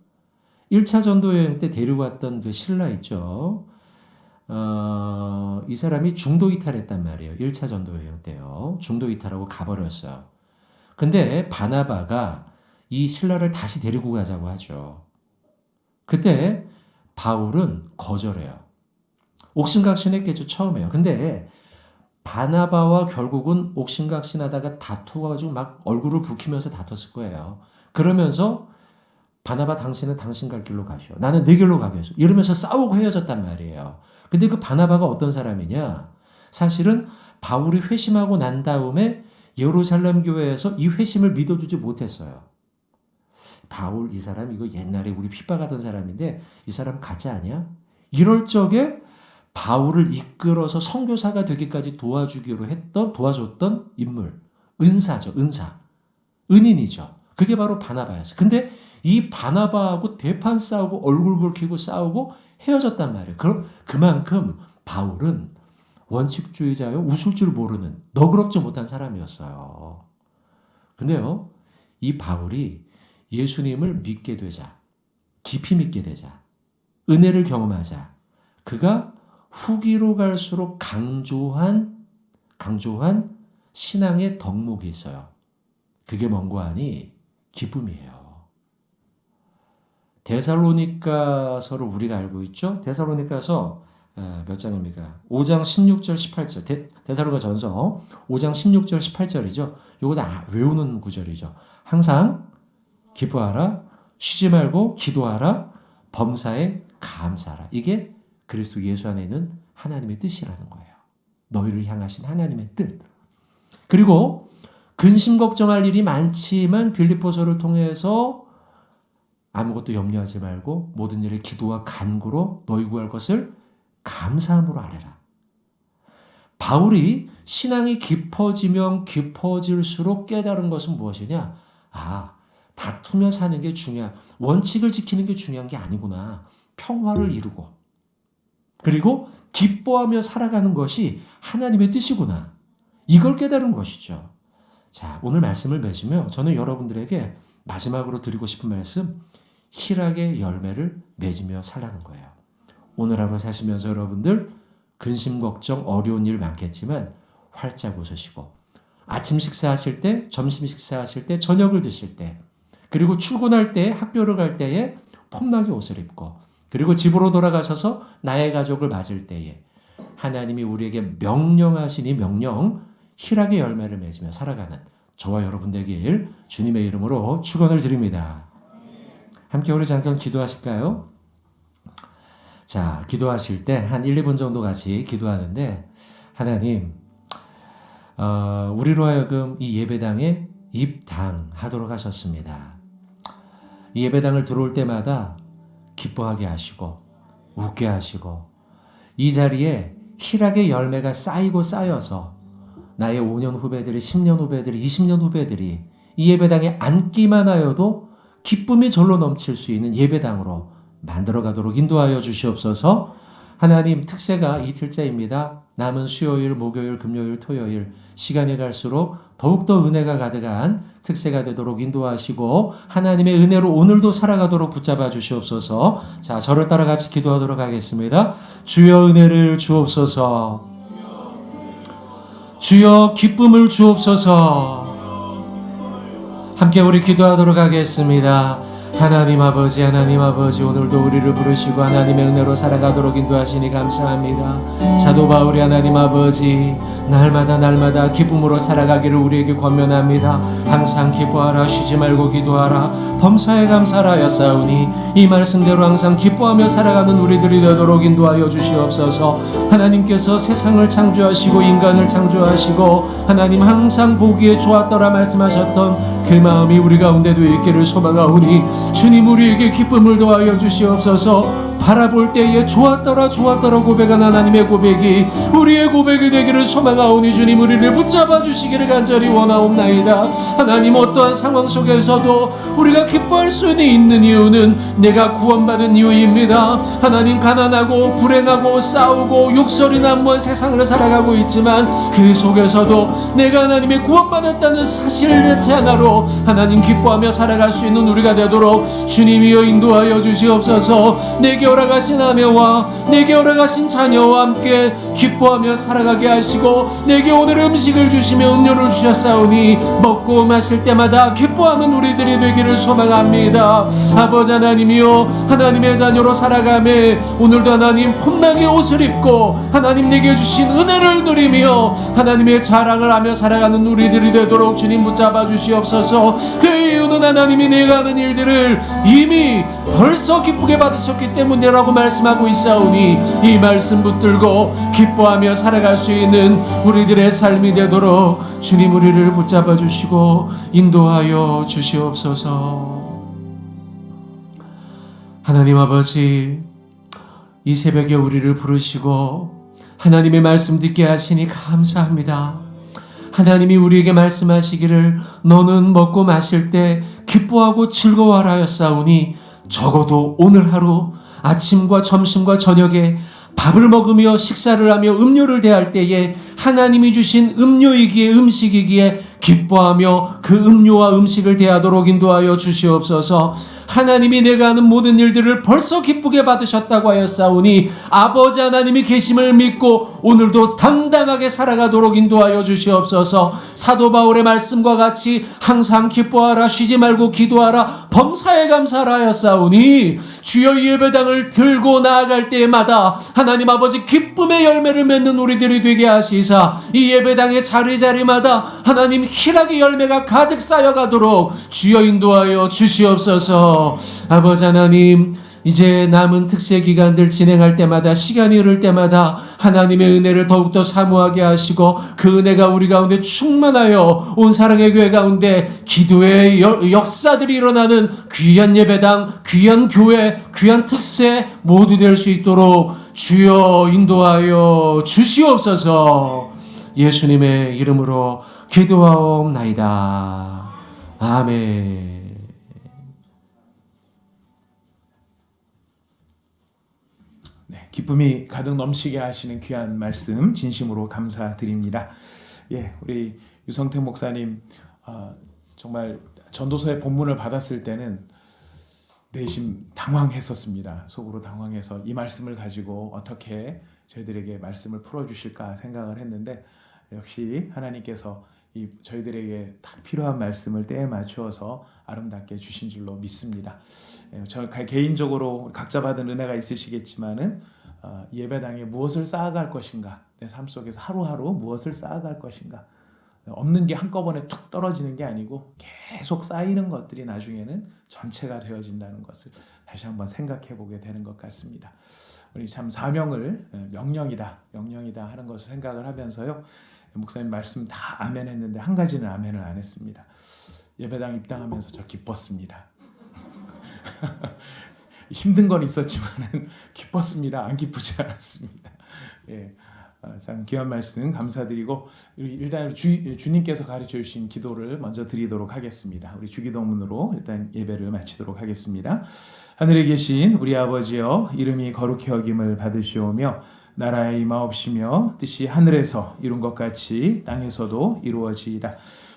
1차 전도 여행 때 데려왔던 그 신라 있죠. 이 사람이 중도 이탈했단 말이에요. 1차 전도 여행 때요. 중도 이탈하고 가버렸어요. 근데 바나바가 이 신라를 다시 데리고 가자고 하죠. 그때 바울은 거절해요. 옥신각신했겠죠. 처음에요. 근데 바나바와 결국은 옥신각신하다가 다투어가지고 막 얼굴을 붉히면서 다퉜을 거예요. 그러면서 바나바 당신은 당신 갈 길로 가시오. 나는 내 길로 가겠소. 이러면서 싸우고 헤어졌단 말이에요. 근데 그 바나바가 어떤 사람이냐? 사실은 바울이 회심하고 난 다음에 예루살렘 교회에서 이 회심을 믿어주지 못했어요. 바울 이 사람 이거 옛날에 우리 핍박하던 사람인데 이 사람 가짜 아니야? 이럴 적에 바울을 이끌어서 선교사가 되기까지 도와줬던 인물. 은사죠. 은사. 은인이죠. 그게 바로 바나바였어요. 근데 이 바나바하고 대판 싸우고 얼굴 붉히고 싸우고 헤어졌단 말이에요. 그럼 그만큼 바울은 원칙주의자요. 웃을 줄 모르는 너그럽지 못한 사람이었어요. 근데요. 이 바울이 예수님을 믿게 되자. 깊이 믿게 되자. 은혜를 경험하자. 그가 후기로 갈수록 강조한 신앙의 덕목이 있어요. 그게 뭔고 하니 기쁨이에요. 데살로니가서를 우리가 알고 있죠? 데살로니가서 몇 장입니까? 5장 16절 18절 데살로니가 전서 5장 16절 18절이죠. 요거 다 외우는 구절이죠. 항상 기뻐하라, 쉬지 말고 기도하라, 범사에 감사하라. 이게 그리스도 예수 안에 있는 하나님의 뜻이라는 거예요. 너희를 향하신 하나님의 뜻. 그리고 근심 걱정할 일이 많지만 빌립보서를 통해서 아무것도 염려하지 말고 모든 일에 기도와 간구로 너희 구할 것을 감사함으로 아뢰라. 바울이 신앙이 깊어지면 깊어질수록 깨달은 것은 무엇이냐? 다투며 사는 게 원칙을 지키는 게 중요한 게 아니구나. 평화를 이루고 그리고 기뻐하며 살아가는 것이 하나님의 뜻이구나. 이걸 깨달은 것이죠. 자, 오늘 말씀을 맺으며 저는 여러분들에게 마지막으로 드리고 싶은 말씀, 희락의 열매를 맺으며 살라는 거예요. 오늘 하루 사시면서 여러분들 근심 걱정 어려운 일 많겠지만 활짝 웃으시고 아침 식사하실 때, 점심 식사하실 때, 저녁을 드실 때, 그리고 출근할 때, 학교를 갈 때에 폼나게 옷을 입고, 그리고 집으로 돌아가셔서 나의 가족을 맞을 때에 하나님이 우리에게 명령하신 이 명령, 희락의 열매를 맺으며 살아가는 저와 여러분 되길 주님의 이름으로 축원을 드립니다. 함께 우리 잠깐 기도하실까요? 자, 기도하실 때 한 1, 2분 정도 같이 기도하는데, 하나님, 우리로 하여금 이 예배당에 입당하도록 하셨습니다. 이 예배당을 들어올 때마다 기뻐하게 하시고 웃게 하시고 이 자리에 희락의 열매가 쌓이고 쌓여서 나의 5년 후배들이, 10년 후배들이, 20년 후배들이 이 예배당에 앉기만 하여도 기쁨이 절로 넘칠 수 있는 예배당으로 만들어가도록 인도하여 주시옵소서. 하나님, 특세가 이틀째입니다. 남은 수요일, 목요일, 금요일, 토요일 시간이 갈수록 더욱더 은혜가 가득한 특세가 되도록 인도하시고 하나님의 은혜로 오늘도 살아가도록 붙잡아 주시옵소서. 자, 저를 따라 같이 기도하도록 하겠습니다. 주여 은혜를 주옵소서. 주여 기쁨을 주옵소서. 함께 우리 기도하도록 하겠습니다. 하나님 아버지, 하나님 아버지, 오늘도 우리를 부르시고 하나님의 은혜로 살아가도록 인도하시니 감사합니다. 사도 바울이 하나님 아버지, 날마다 기쁨으로 살아가기를 우리에게 권면합니다. 항상 기뻐하라, 쉬지 말고 기도하라, 범사에 감사하였사오니 이 말씀대로 항상 기뻐하며 살아가는 우리들이 되도록 인도하여 주시옵소서. 하나님께서 세상을 창조하시고 인간을 창조하시고 하나님 항상 보기에 좋았더라 말씀하셨던 그 마음이 우리 가운데도 있기를 소망하오니 주님 우리에게 기쁨을 더하여 주시옵소서. 바라볼 때에 좋았더라 고백한 하나님의 고백이 우리의 고백이 되기를 소망하오니 주님 우리를 붙잡아 주시기를 간절히 원하옵나이다. 하나님, 어떠한 상황 속에서도 우리가 기뻐할 수 있는 이유는 내가 구원받은 이유입니다. 하나님, 가난하고 불행하고 싸우고 욕설이 난무한 세상을 살아가고 있지만 그 속에서도 내가 하나님의 구원받았다는 사실 자체 하나로 하나님 기뻐하며 살아갈 수 있는 우리가 되도록 주님이여 인도하여 주시옵소서. 내게 허락하신 아내와 내게 허락하신 자녀와 함께 기뻐하며 살아가게 하시고 내게 오늘 음식을 주시며 음료를 주셨사오니 먹고 마실 때마다 기뻐하는 우리들이 되기를 소망합니다. 아버지 하나님이여, 하나님의 자녀로 살아가매 오늘도 하나님 폼나게 옷을 입고 하나님 내게 주신 은혜를 누리며 하나님의 자랑을 하며 살아가는 우리들이 되도록 주님 붙잡아 주시옵소서. 그 이유는 하나님이 내가 하는 일들을 이미 벌써 기쁘게 받으셨기 때문이라고 말씀하고 있사오니 이 말씀 붙들고 기뻐하며 살아갈 수 있는 우리들의 삶이 되도록 주님 우리를 붙잡아 주시고 인도하여 주시옵소서. 하나님 아버지, 이 새벽에 우리를 부르시고 하나님의 말씀 듣게 하시니 감사합니다. 하나님이 우리에게 말씀하시기를 너는 먹고 마실 때 기뻐하고 즐거워하라 하였사오니 적어도 오늘 하루 아침과 점심과 저녁에 밥을 먹으며 식사를 하며 음료를 대할 때에 하나님이 주신 음료이기에 음식이기에 기뻐하며 그 음료와 음식을 대하도록 인도하여 주시옵소서. 하나님이 내가 하는 모든 일들을 벌써 기쁘게 받으셨다고 하였사오니 아버지 하나님이 계심을 믿고 오늘도 당당하게 살아가도록 인도하여 주시옵소서. 사도 바울의 말씀과 같이 항상 기뻐하라, 쉬지 말고 기도하라, 범사에 감사하라 하였사오니 주여 이 예배당을 들고 나아갈 때마다 하나님 아버지 기쁨의 열매를 맺는 우리들이 되게 하시사 이 예배당의 자리마다 하나님 희락의 열매가 가득 쌓여가도록 주여 인도하여 주시옵소서. 아버지 하나님, 이제 남은 특세 기간들 진행할 때마다 시간이 흐를 때마다 하나님의 은혜를 더욱더 사모하게 하시고 그 은혜가 우리 가운데 충만하여 온 사랑의 교회 가운데 기도의 역사들이 일어나는 귀한 예배당, 귀한 교회, 귀한 특세 모두 될 수 있도록 주여 인도하여 주시옵소서. 예수님의 이름으로 기도하옵나이다. 아멘. 기쁨이 가득 넘치게 하시는 귀한 말씀 진심으로 감사드립니다. 예, 우리 유성태 목사님 정말 전도서의 본문을 받았을 때는 내심 당황했었습니다. 속으로 당황해서 이 말씀을 가지고 어떻게 저희들에게 말씀을 풀어주실까 생각을 했는데 역시 하나님께서 저희들에게 딱 필요한 말씀을 때에 맞추어서 아름답게 주신 줄로 믿습니다. 저 개인적으로 각자 받은 은혜가 있으시겠지만은 예배당에 무엇을 쌓아갈 것인가, 내 삶 속에서 하루하루 무엇을 쌓아갈 것인가, 없는 게 한꺼번에 툭 떨어지는 게 아니고 계속 쌓이는 것들이 나중에는 전체가 되어진다는 것을 다시 한번 생각해 보게 되는 것 같습니다. 우리 참 사명을 명령이다 하는 것을 생각을 하면서요, 목사님 말씀 다 아멘 했는데 한 가지는 아멘을 안 했습니다. 예배당 입당하면서 저 기뻤습니다. 힘든 건 있었지만은 기뻤습니다. 안 기쁘지 않았습니다. 예, 참 귀한 말씀 감사드리고 일단 주님께서 가르쳐 주신 기도를 먼저 드리도록 하겠습니다. 우리 주기도문으로 일단 예배를 마치도록 하겠습니다. 하늘에 계신 우리 아버지여, 이름이 거룩히 여김을 받으시오며 나라의 임하옵시며 뜻이 하늘에서 이룬 것 같이 땅에서도 이루어지이다.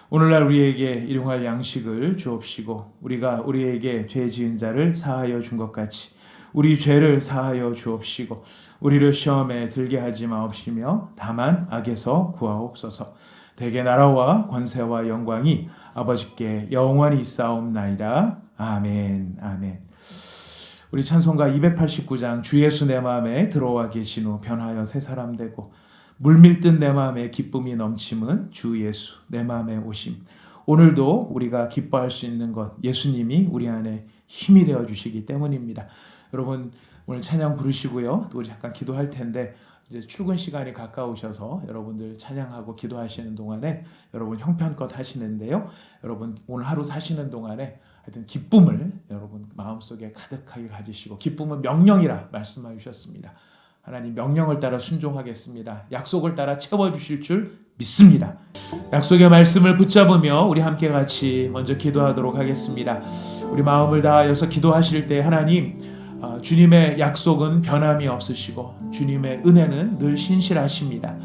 오늘날 우리에게 일용할 양식을 주옵시고 우리가 우리에게 죄 지은 자를 사하여 준 것 같이 우리 죄를 사하여 주옵시고 우리를 시험에 들게 하지 마옵시며 다만 악에서 구하옵소서. 대개 나라와 권세와 영광이 아버지께 영원히 있사옵나이다. 아멘. 아멘. 우리 찬송가 289장 주 예수 내 마음에 들어와 계신 후 변하여 새 사람 되고 물밀듯 내 마음에 기쁨이 넘침은 주 예수 내 마음에 오심. 오늘도 우리가 기뻐할 수 있는 것 예수님이 우리 안에 힘이 되어 주시기 때문입니다. 여러분 오늘 찬양 부르시고요. 또 우리 잠깐 기도할 텐데 이제 출근 시간이 가까우셔서 여러분들 찬양하고 기도하시는 동안에 여러분 형편껏 하시는데요. 여러분 오늘 하루 사시는 동안에 하여튼 기쁨을 여러분 마음속에 가득하게 가지시고 기쁨은 명령이라 말씀해 주셨습니다. 하나님 명령을 따라 순종하겠습니다. 약속을 따라 채워주실 줄 믿습니다. 약속의 말씀을 붙잡으며 우리 함께 같이 먼저 기도하도록 하겠습니다. 우리 마음을 다하여서 기도하실 때 하나님 주님의 약속은 변함이 없으시고 주님의 은혜는 늘 신실하십니다.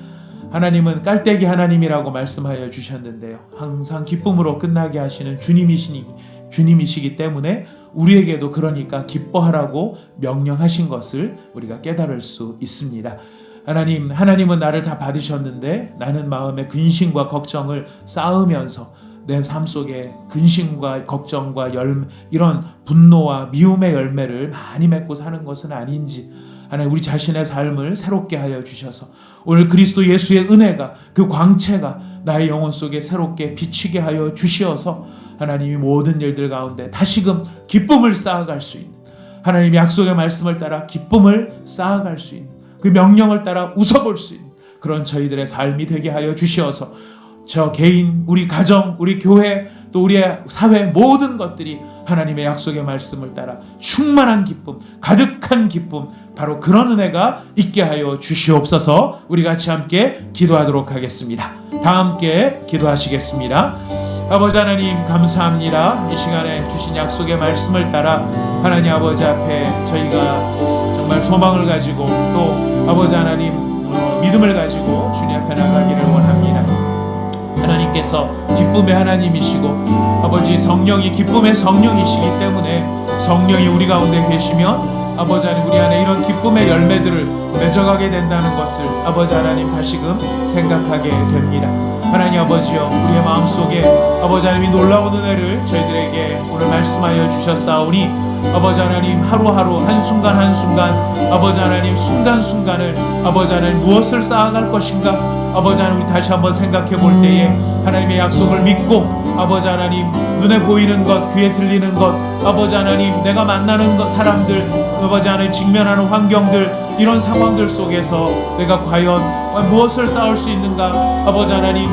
하나님은 깔때기 하나님이라고 말씀하여 주셨는데요. 항상 기쁨으로 끝나게 하시는 주님이시기 때문에 우리에게도 그러니까 기뻐하라고 명령하신 것을 우리가 깨달을 수 있습니다. 하나님은 나를 다 받으셨는데 나는 마음에 근심과 걱정을 쌓으면서 내 삶 속에 근심과 걱정과 이런 분노와 미움의 열매를 많이 맺고 사는 것은 아닌지 하나님 우리 자신의 삶을 새롭게 하여 주셔서 오늘 그리스도 예수의 은혜가 그 광채가 나의 영혼 속에 새롭게 비치게 하여 주시어서 하나님이 모든 일들 가운데 다시금 기쁨을 쌓아갈 수 있는 하나님의 약속의 말씀을 따라 기쁨을 쌓아갈 수 있는 그 명령을 따라 웃어볼 수 있는 그런 저희들의 삶이 되게 하여 주시어서 저 개인, 우리 가정, 우리 교회 또 우리의 사회 모든 것들이 하나님의 약속의 말씀을 따라 충만한 기쁨, 가득한 기쁨 바로 그런 은혜가 있게 하여 주시옵소서. 우리 같이 함께 기도하도록 하겠습니다. 다 함께 기도하시겠습니다. 아버지 하나님 감사합니다. 이 시간에 주신 약속의 말씀을 따라 하나님 아버지 앞에 저희가 정말 소망을 가지고 또 아버지 하나님 믿음을 가지고 주님 앞에 나가기를 원합니다. 하나님께서 기쁨의 하나님이시고 아버지 성령이 기쁨의 성령이시기 때문에 성령이 우리 가운데 계시면 아버지 하나님 우리 안에 이런 기쁨의 열매들을 맺어가게 된다는 것을 아버지 하나님 다시금 생각하게 됩니다. 하나님 아버지여 우리의 마음속에 아버지 하나님이 놀라운 은혜를 저희들에게 오늘 말씀하여 주셨사오니 아버지 하나님 하루하루 한순간 한순간 아버지 하나님 순간순간을 아버지 하나님 무엇을 쌓아갈 것인가 아버지 하나님 우리 다시 한번 생각해 볼 때에 하나님의 약속을 믿고 아버지 하나님, 눈에 보이는 것, 귀에 들리는 것, 아버지 하나님, 내가 만나는 것, 사람들, 아버지 하나님, 직면하는 환경들, 이런 상황들 속에서 내가 과연 무엇을 쌓을 수 있는가? 아버지 하나님,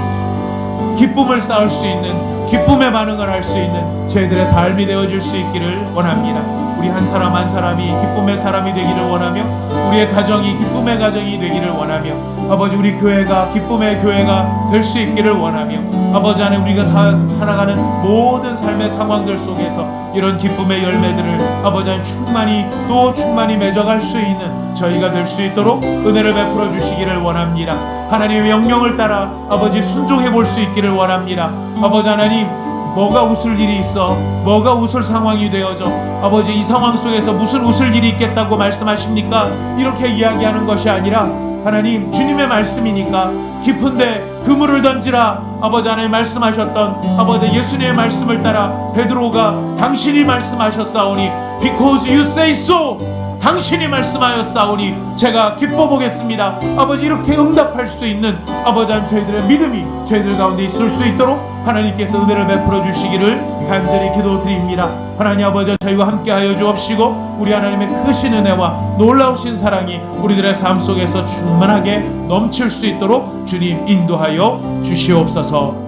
기쁨을 쌓을 수 있는, 기쁨의 반응을 할 수 있는 저희들의 삶이 되어질 수 있기를 원합니다. 우리 한 사람 한 사람이 기쁨의 사람이 되기를 원하며, 우리의 가정이 기쁨의 가정이 되기를 원하며, 아버지 우리 교회가 기쁨의 교회가 될 수 있기를 원하며, 아버지 안에 우리가 살아가는 모든 삶의 상황들 속에서 이런 기쁨의 열매들을 아버지 안에 충만히 또 충만히 맺어갈 수 있는 저희가 될 수 있도록 은혜를 베풀어 주시기를 원합니다. 하나님의 명령을 따라 아버지 순종해 볼 수 있기를 원합니다. 아버지 하나님, 뭐가 웃을 일이 있어, 뭐가 웃을 상황이 되어져, 아버지 이 상황 속에서 무슨 웃을 일이 있겠다고 말씀하십니까? 이렇게 이야기하는 것이 아니라 하나님, 주님의 말씀이니까 깊은데 그물을 던지라 아버지 하나님 말씀하셨던 아버지 예수님의 말씀을 따라 베드로가 당신이 말씀하셨사오니 because you say so, 당신이 말씀하였사오니 제가 기뻐 보겠습니다. 아버지 이렇게 응답할 수 있는 아버지 하나님 저희들의 믿음이 저희들 가운데 있을 수 있도록 하나님께서 은혜를 베풀어 주시기를 간절히 기도드립니다. 하나님 아버지, 저희와 함께하여 주옵시고 우리 하나님의 크신 은혜와 놀라우신 사랑이 우리들의 삶 속에서 충만하게 넘칠 수 있도록 주님 인도하여 주시옵소서.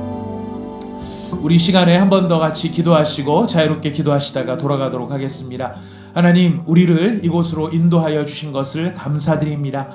우리 시간에 한 번 더 같이 기도하시고 자유롭게 기도하시다가 돌아가도록 하겠습니다. 하나님, 우리를 이곳으로 인도하여 주신 것을 감사드립니다.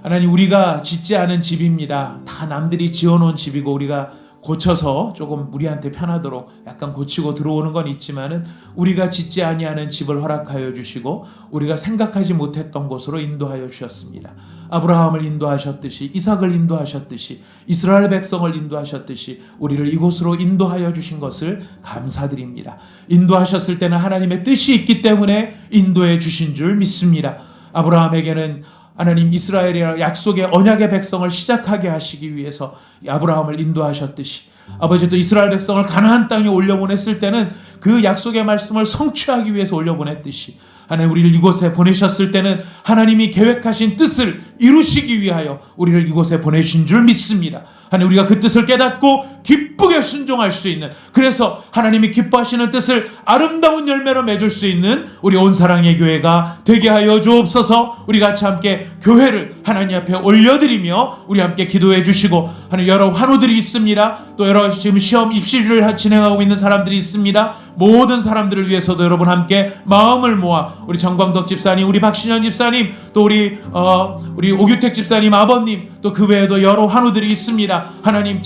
하나님, 우리가 짓지 않은 집입니다. 다 남들이 지어놓은 집이고 우리가 고쳐서 조금 우리한테 편하도록 약간 고치고 들어오는 건 있지만은 우리가 짓지 아니하는 집을 허락하여 주시고 우리가 생각하지 못했던 곳으로 인도하여 주셨습니다. 아브라함을 인도하셨듯이, 이삭을 인도하셨듯이, 이스라엘 백성을 인도하셨듯이 우리를 이곳으로 인도하여 주신 것을 감사드립니다. 인도하셨을 때는 하나님의 뜻이 있기 때문에 인도해 주신 줄 믿습니다. 아브라함에게는 하나님 이스라엘의 약속의 언약의 백성을 시작하게 하시기 위해서 아브라함을 인도하셨듯이, 아버지도 이스라엘 백성을 가나안 땅에 올려보냈을 때는 그 약속의 말씀을 성취하기 위해서 올려보냈듯이, 하나님 우리를 이곳에 보내셨을 때는 하나님이 계획하신 뜻을 이루시기 위하여 우리를 이곳에 보내신 줄 믿습니다. 하나님, 우리가 그 뜻을 깨닫고 기쁘게 순종할 수 있는, 그래서 하나님이 기뻐하시는 뜻을 아름다운 열매로 맺을 수 있는 우리 온사랑의 교회가 되게 하여 주옵소서. 우리 같이 함께 교회를 하나님 앞에 올려드리며 우리 함께 기도해 주시고, 하나님 여러 환우들이 있습니다. 또 여러 지금 시험 입시를 진행하고 있는 사람들이 있습니다. 모든 사람들을 위해서도 여러분 함께 마음을 모아 우리 정광덕 집사님, 우리 박신현 집사님, 또 우리 오규택 집사님 아버님, 또 그 외에도 여러 환우들이 있습니다. 하나님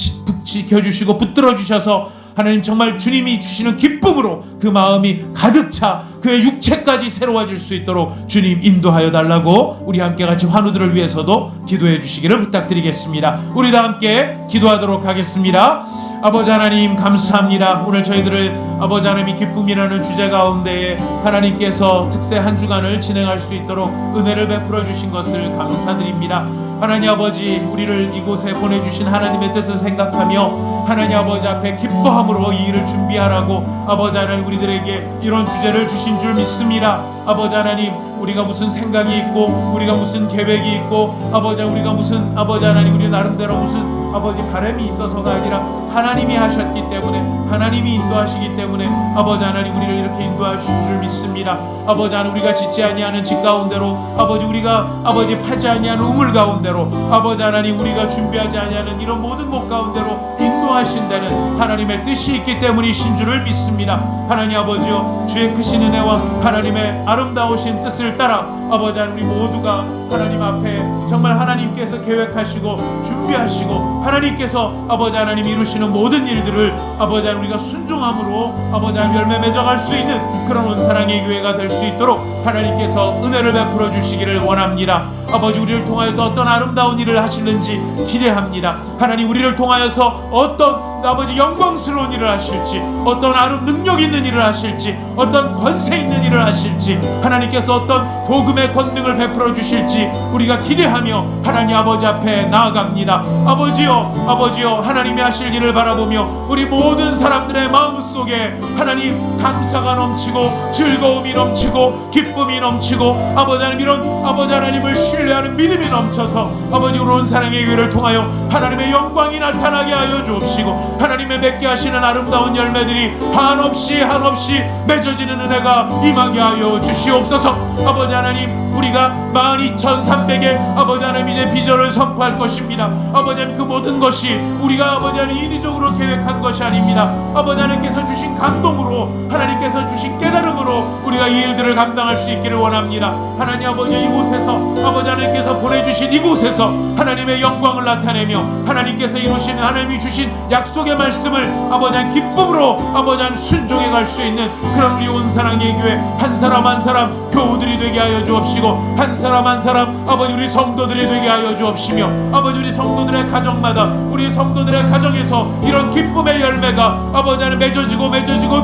지켜주시고 붙들어 주셔서 하나님 정말 주님이 주시는 기쁨으로 그 마음이 가득 차 그의 육체까지 새로워질 수 있도록 주님 인도하여 달라고 우리 함께 같이 환우들을 위해서도 기도해 주시기를 부탁드리겠습니다. 우리 다 함께 기도하도록 하겠습니다. 아버지 하나님, 감사합니다. 오늘 저희들을 아버지 하나님이 기쁨이라는 주제 가운데에 하나님께서 특세 한 주간을 진행할 수 있도록 은혜를 베풀어 주신 것을 감사드립니다. 하나님 아버지, 우리를 이곳에 보내주신 하나님의 뜻을 생각하며 하나님 아버지 앞에 기뻐함으로 이 일을 준비하라고 아버지 하나님 우리들에게 이런 주제를 주신 줄 믿습니다. 아버지 하나님, 우리가 무슨 생각이 있고 우리가 무슨 계획이 있고 아버지 우리가 무슨 아버지 하나님 우리 나름대로 무슨 아버지 바람이 있어서가 아니라 하나님이 하셨기 때문에, 하나님이 인도하시기 때문에 아버지 하나님 우리를 이렇게 인도하신 줄 믿습니다. 아버지 하나님, 우리가 짓지 아니하는 집 가운데로, 아버지 우리가 아버지 파지 아니하는 우물 가운데로, 아버지 하나님 우리가 준비하지 아니하는 이런 모든 곳 가운데로 인도하신 데는 하나님의 뜻이 있기 때문이신 줄을 믿습니다. 하나님 아버지요, 주의 크신 은혜와 하나님의 아름다우신 뜻을 따라 아버지 하나님 우리 모두가 하나님 앞에 정말 하나님께서 계획하시고 준비하시고 하나님께서 아버지 하나님 이루시는 모든 일들을 아버지 하나님 우리가 순종함으로 아버지 하나님 열매 맺어갈 수 있는 그런 온사랑의 교회가 될 수 있도록 하나님께서 은혜를 베풀어 주시기를 원합니다. 아버지, 우리를 통하여서 어떤 아름다운 일을 하시는지 기대합니다. 하나님, 우리를 통하여서 어떤 아버지 영광스러운 일을 하실지, 어떤 능력 있는 일을 하실지, 어떤 권세 있는 일을 하실지, 하나님께서 어떤 복음의 권능을 베풀어 주실지 우리가 기대하며 하나님 아버지 앞에 나아갑니다. 아버지요, 하나님이 하실 일을 바라보며 우리 모든 사람들의 마음속에 하나님 감사가 넘치고 즐거움이 넘치고 기쁨이 넘치고 아버지 하나님 이런 아버지 하나님을 신뢰하는 믿음이 넘쳐서 아버지 우리 온 사랑의 교회를 통하여 하나님의 영광이 나타나게 하여 주옵시고, 하나님의 맺게 하시는 아름다운 열매들이 한없이 맺어지는 은혜가 임하게 하여 주시옵소서. 아버지 하나님, 우리가 12,300의 아버지 하나님 이제 비전을 선포할 것입니다. 아버지 하나님, 그 모든 것이 우리가 아버지 하나님 인위적으로 계획한 것이 아닙니다. 아버지 하나님께서 주신 감동으로, 하나님께서 주신 깨달음으로 우리가 이 일들을 감당할 수 있기를 원합니다. 하나님 아버지, 이곳에서 아버지 하나님께서 보내주신 이곳에서 하나님의 영광을 나타내며 하나님께서 이루시는, 하나님이 주신 약속의 말씀을 아버지 하나님 기쁨으로 아버지 하나님 순종해 갈 수 있는 그런 우리 온사랑의 교회 한 사람 한 사람 교우들이 되게 하여 주옵시고, 한 사람 한 사람 아버지 우리 성도들이 되게 하여 주옵시며, 아버지 우리 성도들의 가정마다, 우리 성도들의 가정에서 이런 기쁨의 열매가 아버지 하나님 맺어지고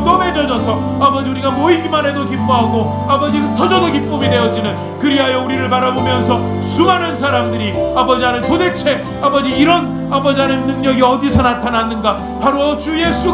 또 맺어져서 아버지 우리가 모이기만 해도 기뻐하고 아버지 흩어져도 기쁨이 되어지는, 그리하여 우리를 바라보면서 수많은 사람들이 아버지 하나님 도대체 아버지 이런 아버지 하나님 능력이 어디서 나타났는가, 바로 주 예수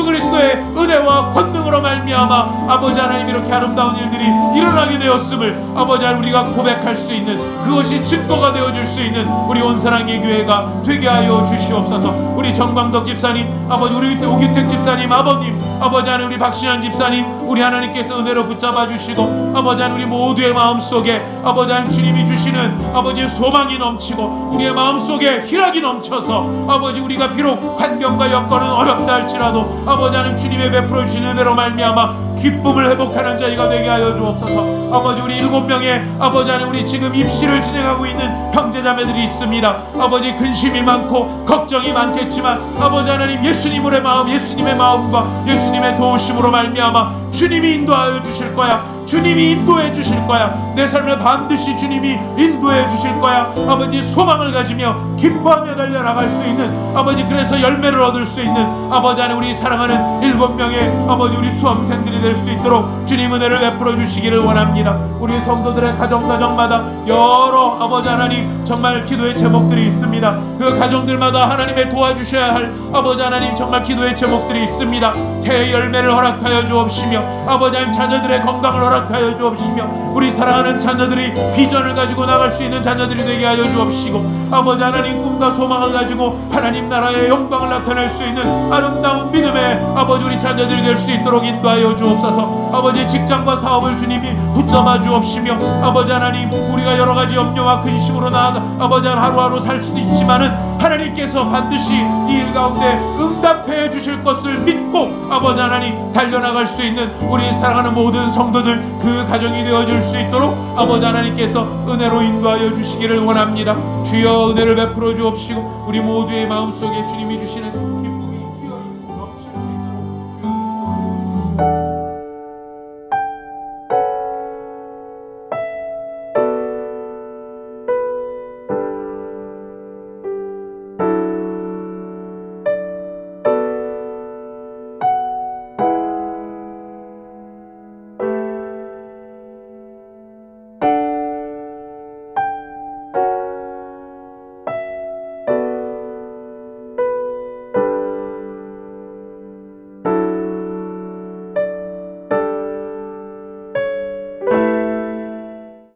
그리스도의 은혜와 권능으로 말미암아 아버지 하나님 이렇게 아름다운 일들이 일어나게 되었음을 아버지 하나님 우리가 고백할 수 있는, 그것이 증거가 되어줄 수 있는 우리 온사랑의 교회가 되게 하여 주시옵소서. 우리 정광덕 집사님, 아버지 우리 오기택 집사님, 아버지 하나님 우리 박신현 집사님, 우리 하나님께서 은혜로 붙잡아 주시고, 아버지 하나님 우리 모두의 마음속에 아버지 하나님 주님이 주시는 아버지의 소망이 넘치고 우리의 마음속에 희락이 넘쳐서 아버지 우리가 비록 환경과 여건은 어렵다 할지라도 아버지 하나님 주님의 베풀어 주시는 은혜로 말미암아 기쁨을 회복하는 자리가 되게 하여 주옵소서. 아버지 우리 7명의 아버지 하나님 우리 지금 입시를 진행하고 있는 형제자매들이 있습니다. 아버지 근심이 많고 걱정이 많겠지만 아버지 하나님 예수님의 마음과 예수님의 도우심으로 말미암아 주님이 인도하여 주실 거야. 주님이 인도해 주실 거야. 내 삶을 반드시 주님이 인도해 주실 거야. 아버지 소망을 가지며 기뻐하며 달려나갈 수 있는, 아버지 그래서 열매를 얻을 수 있는 아버지 하나님 우리 사랑하는 7명의 아버지 우리 수험생들이 될 수 있도록 주님 은혜를 베풀어 주시기를 원합니다. 우리 성도들의 가정마다 여러 아버지 하나님 정말 기도의 제목들이 있습니다. 그 가정들마다 하나님의 도와주셔야 할 아버지 하나님 정말 기도의 제목들이 있습니다. 대열매를 허락하여 주옵시며 아버지 하나님 자녀들의 건강을 허락하여 주옵시며 우리 사랑하는 자녀들이 비전을 가지고 나갈 수 있는 자녀들이 되게 하여 주옵시고, 아버지 하나님 꿈과 소망을 가지고 하나님 나라의 영광을 나타낼 수 있는 아름다운 믿음의 아버지 우리 자녀들이 될 수 있도록 인도하여 주옵소서. 아버지 직장과 사업을 주님이 붙잡아 주옵시며, 아버지 하나님 우리가 여러 가지 염려와 근심으로 나아가 아버지 하나님 하루하루 살 수 있지만은 하나님께서 반드시 이 일 가운데 응답해 주실 것을 믿고 아버지 하나님 달려나갈 수 있는 우리 사랑하는 모든 성도들 그 가정이 되어줄 수 있도록 아버지 하나님께서 은혜로 인도하여 주시기를 원합니다. 주여 은혜를 베풀어 주옵시고 우리 모두의 마음속에 주님이 주시는